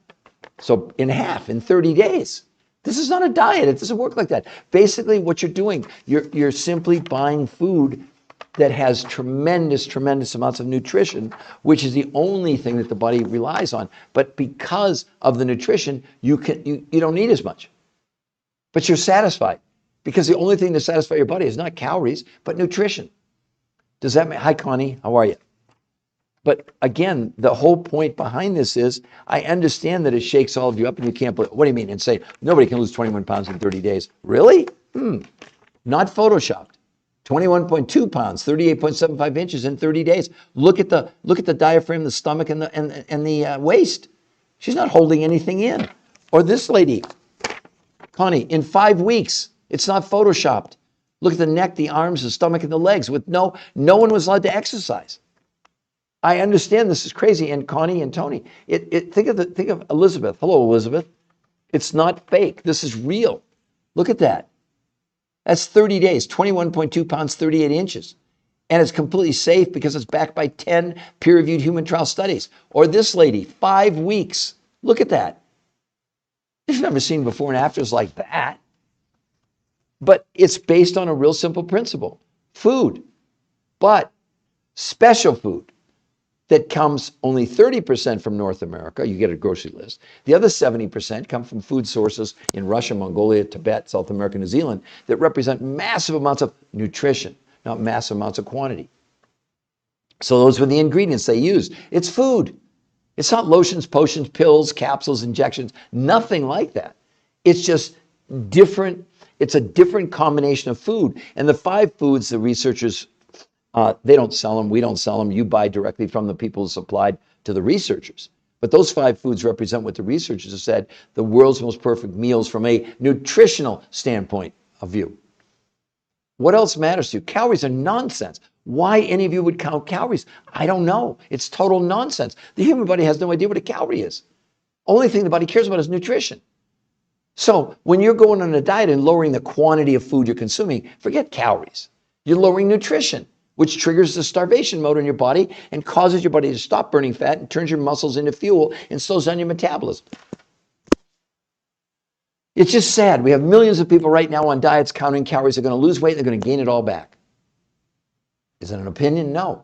So in half, in 30 days. This is not a diet. It doesn't work like that. Basically, what you're doing, you're simply buying food that has tremendous, tremendous amounts of nutrition, which is the only thing that the body relies on. But because of the nutrition, you don't need as much. But you're satisfied because the only thing to satisfy your body is not calories, but nutrition. Does that make? Hi, Connie. How are you? But again, the whole point behind this is I understand that it shakes all of you up and you can't believe. What do you mean? And say nobody can lose 21 pounds in 30 days. Really? Not photoshopped. 21.2 pounds, 38.75 inches in 30 days. Look at the diaphragm, the stomach, and the waist. She's not holding anything in. Or this lady, Connie, in 5 weeks. It's not photoshopped. Look at the neck, the arms, the stomach, and the legs. With no one was allowed to exercise. I understand this is crazy, and Connie and Tony. Think of Elizabeth. Hello, Elizabeth. It's not fake. This is real. Look at that. That's 30 days, 21.2 pounds, 38 inches. And it's completely safe because it's backed by 10 peer-reviewed human trial studies. Or this lady, 5 weeks. Look at that. You've never seen before and afters like that. But it's based on a real simple principle. Food, but special food. That comes only 30% from North America. You get a grocery list. The other 70% come from food sources in Russia, Mongolia, Tibet, South America, New Zealand that represent massive amounts of nutrition, not massive amounts of quantity. So those were the ingredients they used. It's food. It's not lotions, potions, pills, capsules, injections, nothing like that. It's just different. It's a different combination of food. And the 5 foods the researchers, they don't sell them. We don't sell them. You buy directly from the people who supplied to the researchers. But those 5 foods represent what the researchers have said, the world's most perfect meals from a nutritional standpoint of view. What else matters to you? Calories are nonsense. Why any of you would count calories? I don't know. It's total nonsense. The human body has no idea what a calorie is. Only thing the body cares about is nutrition. So when you're going on a diet and lowering the quantity of food you're consuming, forget calories. You're lowering nutrition, which triggers the starvation mode in your body and causes your body to stop burning fat and turns your muscles into fuel and slows down your metabolism. It's just sad. We have millions of people right now on diets counting calories. They're going to lose weight. They're going to gain it all back. Is it an opinion? No.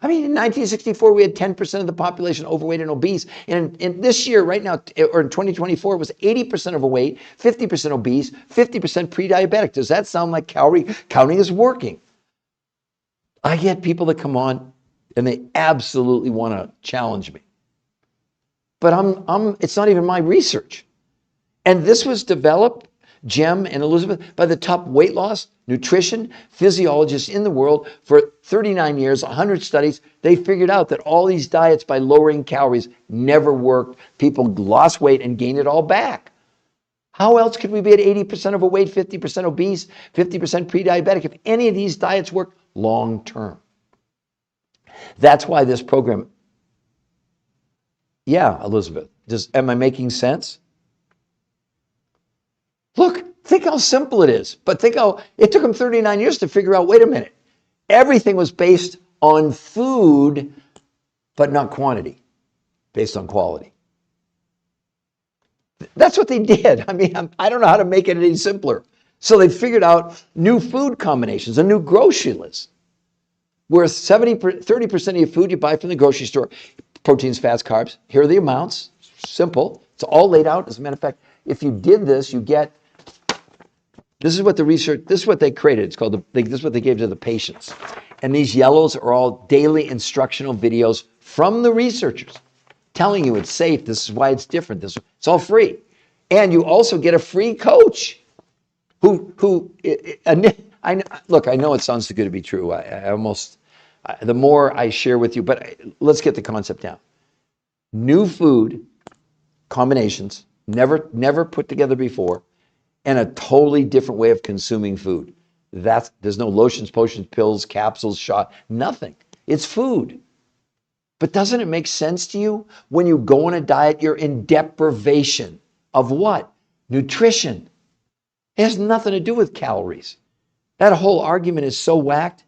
I mean, in 1964, we had 10% of the population overweight and obese. And in this year, right now, or in 2024, it was 80% overweight, 50% obese, 50% pre-diabetic. Does that sound like calorie counting is working? I get people that come on and they absolutely want to challenge me. But it's not even my research. And this was developed, Jem and Elizabeth, by the top weight loss, nutrition, physiologists in the world for 39 years, 100 studies. They figured out that all these diets by lowering calories never worked. People lost weight and gained it all back. How else could we be at 80% overweight, 50% obese, 50% pre-diabetic if any of these diets work long term? That's why this program, yeah, Elizabeth, am I making sense? Look, think how simple it is, but think how it took them 39 years to figure out, wait a minute, everything was based on food, but not quantity, based on quality. That's what they did. I mean, I don't know how to make it any simpler. So they figured out new food combinations, a new grocery list, where 30% of your food you buy from the grocery store, proteins, fats, carbs, here are the amounts, simple, it's all laid out. As a matter of fact, if you did this, you get, this is what they created. It's called, this is what they gave to the patients. And these yellows are all daily instructional videos from the researchers telling you it's safe. This is why it's different. It's all free. And you also get a free coach look, I know it sounds too good to be true. The more I share with you, but let's get the concept down. New food combinations, never put together before, and a totally different way of consuming food. There's no lotions, potions, pills, capsules, shot, nothing. It's food. But doesn't it make sense to you? When you go on a diet, you're in deprivation of what? Nutrition. It has nothing to do with calories. That whole argument is so whacked.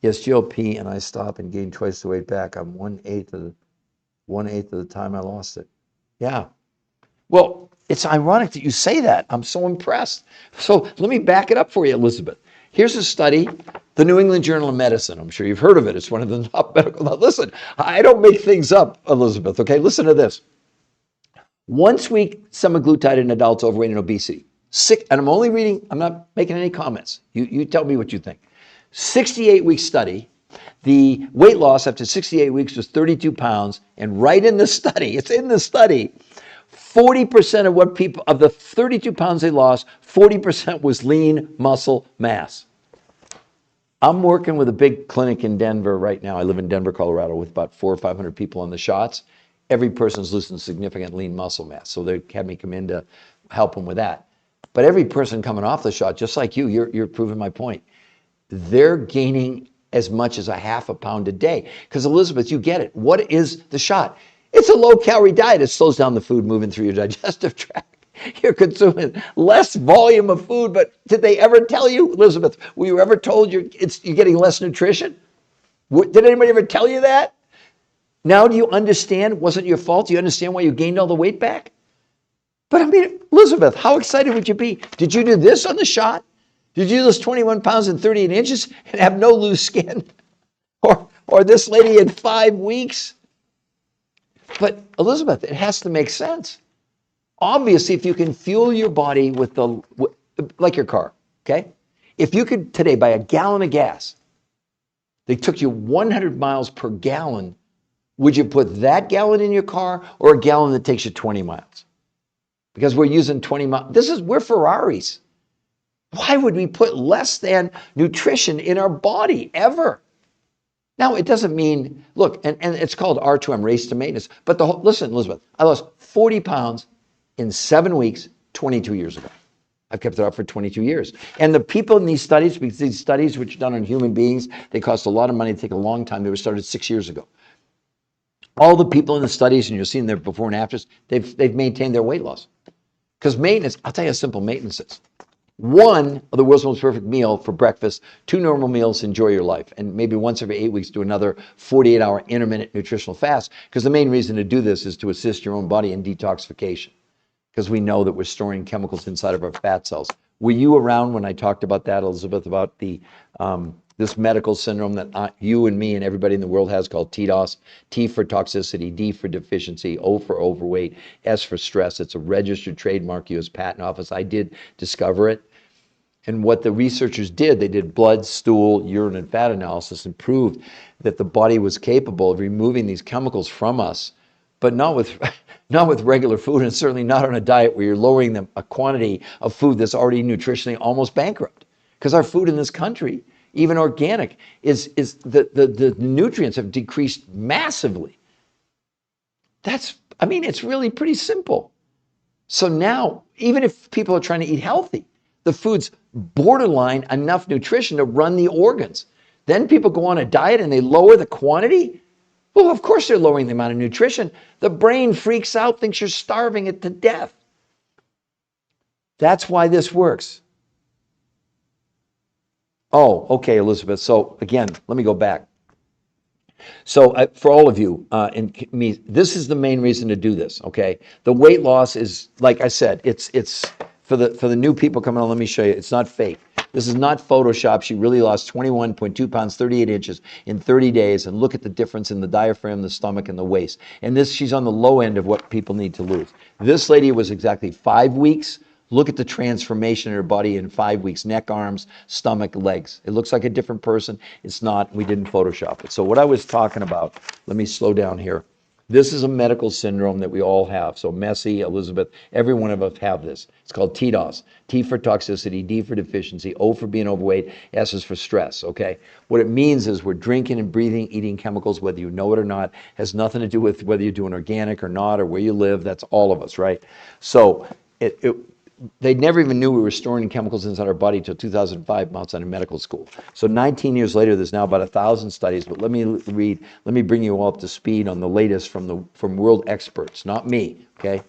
Yes, GLP, and I stop and gain twice the weight back. I'm 1/8 of the time I lost it. Yeah. Well, it's ironic that you say that. I'm so impressed. So let me back it up for you, Elizabeth. Here's a study, the New England Journal of Medicine. I'm sure you've heard of it. It's one of the top medical. Now listen, I don't make things up, Elizabeth, okay? Listen to this. Once week semaglutide in adults overweight and obesity. And I'm only reading, I'm not making any comments. You tell me what you think. 68-week study. The weight loss after 68 weeks was 32 pounds. And right in the study, it's in the study, 40% of what people, of the 32 pounds they lost, 40% was lean muscle mass. I'm working with a big clinic in Denver right now. I live in Denver, Colorado, with about 400 or 500 people on the shots. Every person's losing significant lean muscle mass. So they had me come in to help them with that. But every person coming off the shot, just like you're proving my point. They're gaining as much as a half a pound a day. Because Elizabeth, you get it. What is the shot? It's a low-calorie diet. It slows down the food moving through your digestive tract. You're consuming less volume of food, but did they ever tell you, Elizabeth, were you ever told you're getting less nutrition? Did anybody ever tell you that? Now do you understand? Wasn't your fault? Do you understand why you gained all the weight back? But I mean, Elizabeth, how excited would you be? Did you do this on the shot? Did you lose 21 pounds and 38 inches and have no loose skin? Or this lady in 5 weeks? But Elizabeth, it has to make sense. Obviously, if you can fuel your body with like your car, okay? If you could today buy a gallon of gas They took you 100 miles per gallon. Would you put that gallon in your car or a gallon that takes you 20 miles? Because we're using 20 miles. We're Ferraris. Why would we put less than nutrition in our body ever? Now, it doesn't mean, look, and it's called R2M, race to maintenance. But listen, Elizabeth, I lost 40 pounds in 7 weeks, 22 years ago. I've kept it up for 22 years. And the people in these studies, because these studies which are done on human beings, they cost a lot of money, they take a long time. They were started 6 years ago. All the people in the studies, and you're seeing their before and afters, they've maintained their weight loss. Because maintenance, I'll tell you how simple maintenance is. 1 of the world's most perfect meal for breakfast, 2 normal meals, enjoy your life. And maybe once every 8 weeks, do another 48-hour intermittent nutritional fast. Because the main reason to do this is to assist your own body in detoxification. Because we know that we're storing chemicals inside of our fat cells. Were you around when I talked about that, Elizabeth, about the this medical syndrome that you and me and everybody in the world has called TDOS? T for toxicity, D for deficiency, O for overweight, S for stress. It's a registered trademark, U.S. Patent Office. I did discover it. And what the researchers did, they did blood, stool, urine, and fat analysis and proved that the body was capable of removing these chemicals from us, but not with regular food, and certainly not on a diet where you're lowering a quantity of food that's already nutritionally almost bankrupt. Because our food in this country, even organic, is the nutrients have decreased massively. It's really pretty simple. So now, even if people are trying to eat healthy, the food's borderline enough nutrition to run the organs. Then people go on a diet and they lower the quantity. Well, of course they're lowering the amount of nutrition. The brain freaks out, thinks you're starving it to death. That's why this works. Oh, okay, Elizabeth. So again, let me go back. So for all of you and me, this is the main reason to do this, okay? The weight loss is, like I said, it's for the new people coming on, let me show you. It's not fake. This is not Photoshop. She really lost 21.2 pounds, 38 inches in 30 days. And look at the difference in the diaphragm, the stomach, and the waist. And she's on the low end of what people need to lose. This lady was exactly 5 weeks. Look at the transformation in her body in 5 weeks. Neck, arms, stomach, legs. It looks like a different person. It's not. We didn't Photoshop it. So what I was talking about, let me slow down here. This is a medical syndrome that we all have. So Messi, Elizabeth, every one of us have this. It's called TDOS. T for toxicity, D for deficiency, O for being overweight, S is for stress, okay? What it means is we're drinking and breathing, eating chemicals, whether you know it or not. Has nothing to do with whether you're doing organic or not or where you live. That's all of us, right? So they never even knew we were storing chemicals inside our body until 2005 when I was in medical school. So 19 years later, there's now about 1,000 studies, but let me bring you all up to speed on the latest from world experts, not me, okay?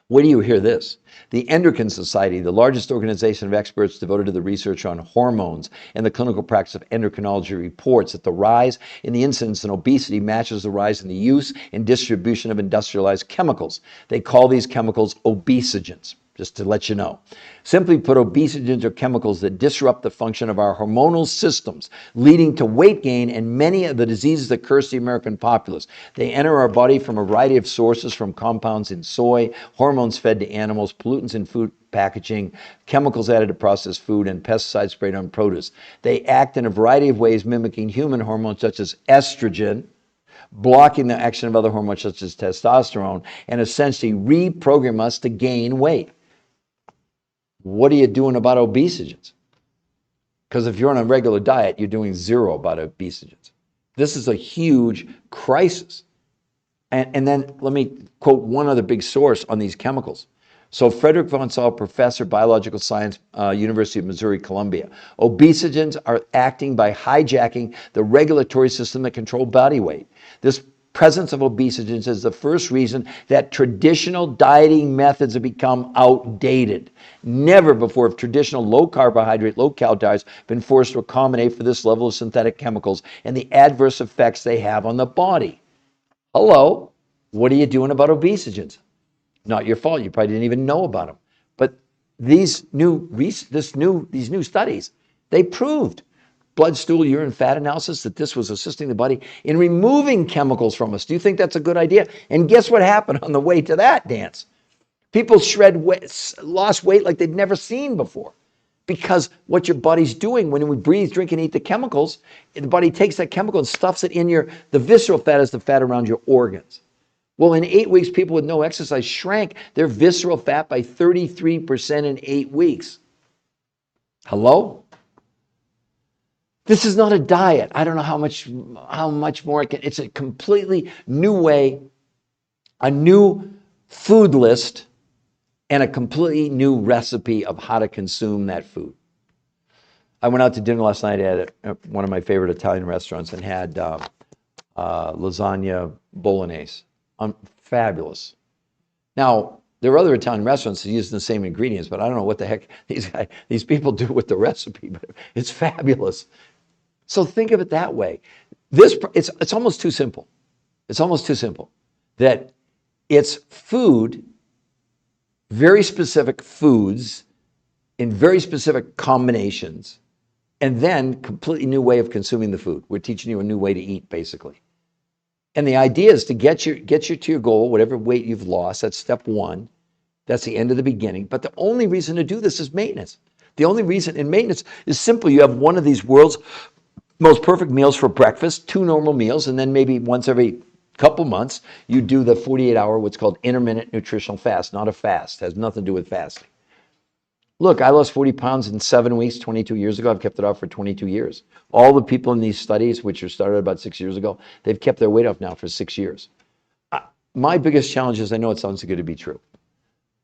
Where do you hear this? The Endocrine Society, the largest organization of experts devoted to the research on hormones and the clinical practice of endocrinology, reports that the rise in the incidence in obesity matches the rise in the use and distribution of industrialized chemicals. They call these chemicals obesogens, just to let you know. Simply put, obesogens are chemicals that disrupt the function of our hormonal systems, leading to weight gain and many of the diseases that curse the American populace. They enter our body from a variety of sources, from compounds in soy, hormones fed to animals, pollutants in food packaging, chemicals added to processed food, and pesticides sprayed on produce. They act in a variety of ways, mimicking human hormones such as estrogen, blocking the action of other hormones such as testosterone, and essentially reprogram us to gain weight. What are you doing about obesogens? Because if you're on a regular diet, you're doing zero about obesogens. This is a huge crisis. And then let me quote one other big source on these chemicals. So Frederick von Saal, professor of biological science, University of Missouri, Columbia. Obesogens are acting by hijacking the regulatory system that controls body weight. This presence of obesogens is the first reason that traditional dieting methods have become outdated. Never before have traditional low carbohydrate, low cal diets been forced to accommodate for this level of synthetic chemicals and the adverse effects they have on the body. Hello, what are you doing about obesogens? Not your fault. You probably didn't even know about them. But these new studies, they proved blood, stool, urine, fat analysis that this was assisting the body in removing chemicals from us. Do you think that's a good idea? And guess what happened on the way to that dance? People lost weight like they'd never seen before because what your body's doing when we breathe, drink, and eat the chemicals, the body takes that chemical and stuffs it in the visceral fat is the fat around your organs. Well, in 8 weeks, people with no exercise shrank their visceral fat by 33% in 8 weeks. Hello? This is not a diet. I don't know how much more it's a completely new way, a new food list, and a completely new recipe of how to consume that food. I went out to dinner last night at one of my favorite Italian restaurants and had lasagna bolognese. Fabulous. Now, there are other Italian restaurants that use the same ingredients, but I don't know what the heck these people do with the recipe, but it's fabulous. So think of it that way. It's almost too simple. It's almost too simple that it's food, very specific foods in very specific combinations, and then completely new way of consuming the food. We're teaching you a new way to eat, basically. And the idea is to get you to your goal, whatever weight you've lost. That's step one. That's the end of the beginning. But the only reason to do this is maintenance. The only reason in maintenance is simple. You have one of these world's most perfect meals for breakfast, 2 normal meals, and then maybe once every couple months, you do the 48-hour, what's called intermittent nutritional fast, not a fast. It has nothing to do with fasting. Look, I lost 40 pounds in 7 weeks 22 years ago. I've kept it off for 22 years. All the people in these studies, which were started about 6 years ago, they've kept their weight off now for 6 years. My biggest challenge is, I know it sounds good to be true,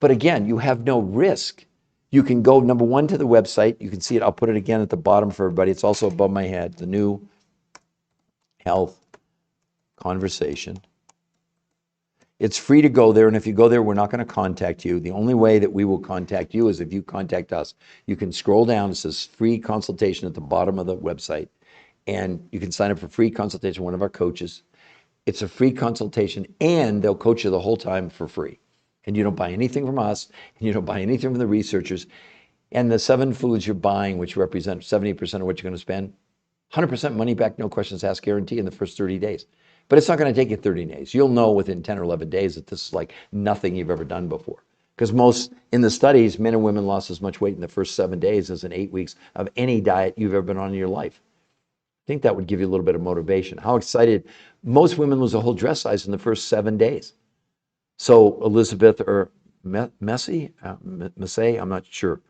but again, you have no risk. You can go, number one, to the website. You can see it. I'll put it again at the bottom for everybody. It's also above my head, the new health conversation. It's free to go there, and if you go there, we're not going to contact you. The only way that we will contact you is if you contact us. You can scroll down. It says free consultation at the bottom of the website, and you can sign up for free consultation with one of our coaches. It's a free consultation, and they'll coach you the whole time for free. And you don't buy anything from us, and you don't buy anything from the researchers. And the 7 foods you're buying, which represent 70% of what you're going to spend, 100% money back, no questions asked guarantee in the first 30 days. But it's not going to take you 30 days. You'll know within 10 or 11 days that this is like nothing you've ever done before. Because most, in the studies, men and women lost as much weight in the first 7 days as in 8 weeks of any diet you've ever been on in your life. I think that would give you a little bit of motivation. How excited. Most women lose a whole dress size in the first 7 days. So Elizabeth or Messi, I'm not sure.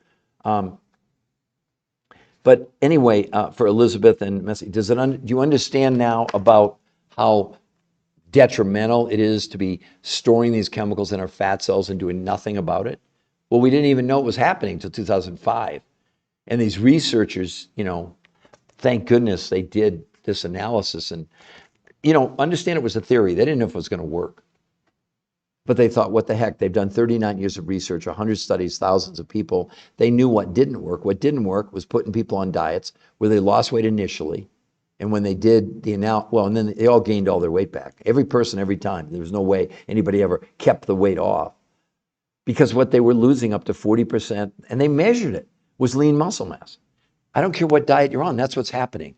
But anyway, for Elizabeth and Messi, do you understand now about how detrimental it is to be storing these chemicals in our fat cells and doing nothing about it? Well, we didn't even know it was happening until 2005. And these researchers, thank goodness they did this analysis. And, understand it was a theory. They didn't know if it was going to work. But they thought, what the heck? They've done 39 years of research, 100 studies, thousands of people. They knew what didn't work. What didn't work was putting people on diets where they lost weight initially. And when they did and then they all gained all their weight back. Every person, every time. There was no way anybody ever kept the weight off. Because what they were losing up to 40%, and they measured it, was lean muscle mass. I don't care what diet you're on, that's what's happening.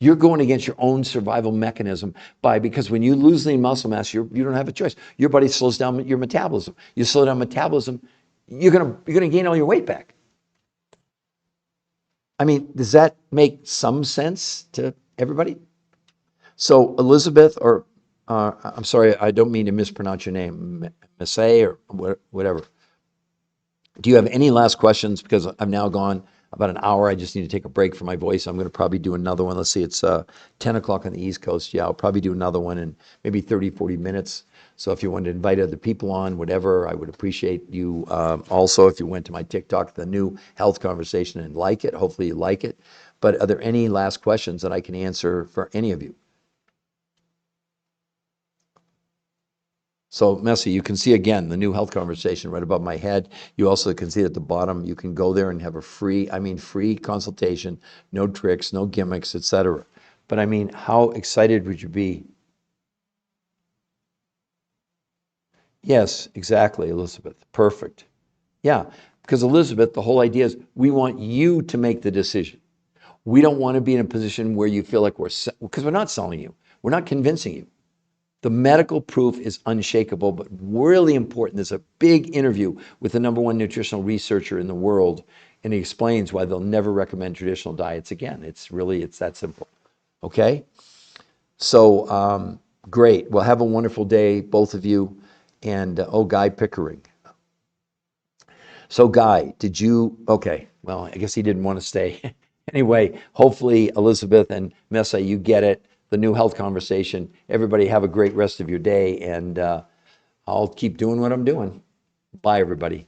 You're going against your own survival mechanism because when you lose lean muscle mass, you don't have a choice. Your body slows down your metabolism. You slow down metabolism, you're gonna gain all your weight back. I mean, does that make some sense to everybody? So Elizabeth, or I'm sorry, I don't mean to mispronounce your name, Massey or whatever. Do you have any last questions? Because I've now gone about an hour. I just need to take a break for my voice. I'm going to probably do another one. Let's see, it's 10 o'clock on the East Coast. Yeah, I'll probably do another one in maybe 30, 40 minutes. So if you want to invite other people on, whatever, I would appreciate you. Also, if you went to my TikTok, the new health conversation, and like it, hopefully you like it. But are there any last questions that I can answer for any of you? So, Messi, you can see again the new health conversation right above my head. You also can see at the bottom, you can go there and have a free consultation, no tricks, no gimmicks, etc. But I mean, how excited would you be? Yes, exactly, Elizabeth. Perfect. Yeah, because Elizabeth, the whole idea is we want you to make the decision. We don't want to be in a position where you feel like because we're not selling you. We're not convincing you. The medical proof is unshakable, but really important. There's a big interview with the #1 nutritional researcher in the world, And he explains why they'll never recommend traditional diets again. It's that simple. Okay? So, great. Well, have a wonderful day, both of you. And, Guy Pickering. So, Guy, okay, well, I guess he didn't want to stay. Anyway, hopefully, Elizabeth and Messa, you get it, the new health conversation. Everybody have a great rest of your day, and I'll keep doing what I'm doing. Bye, everybody.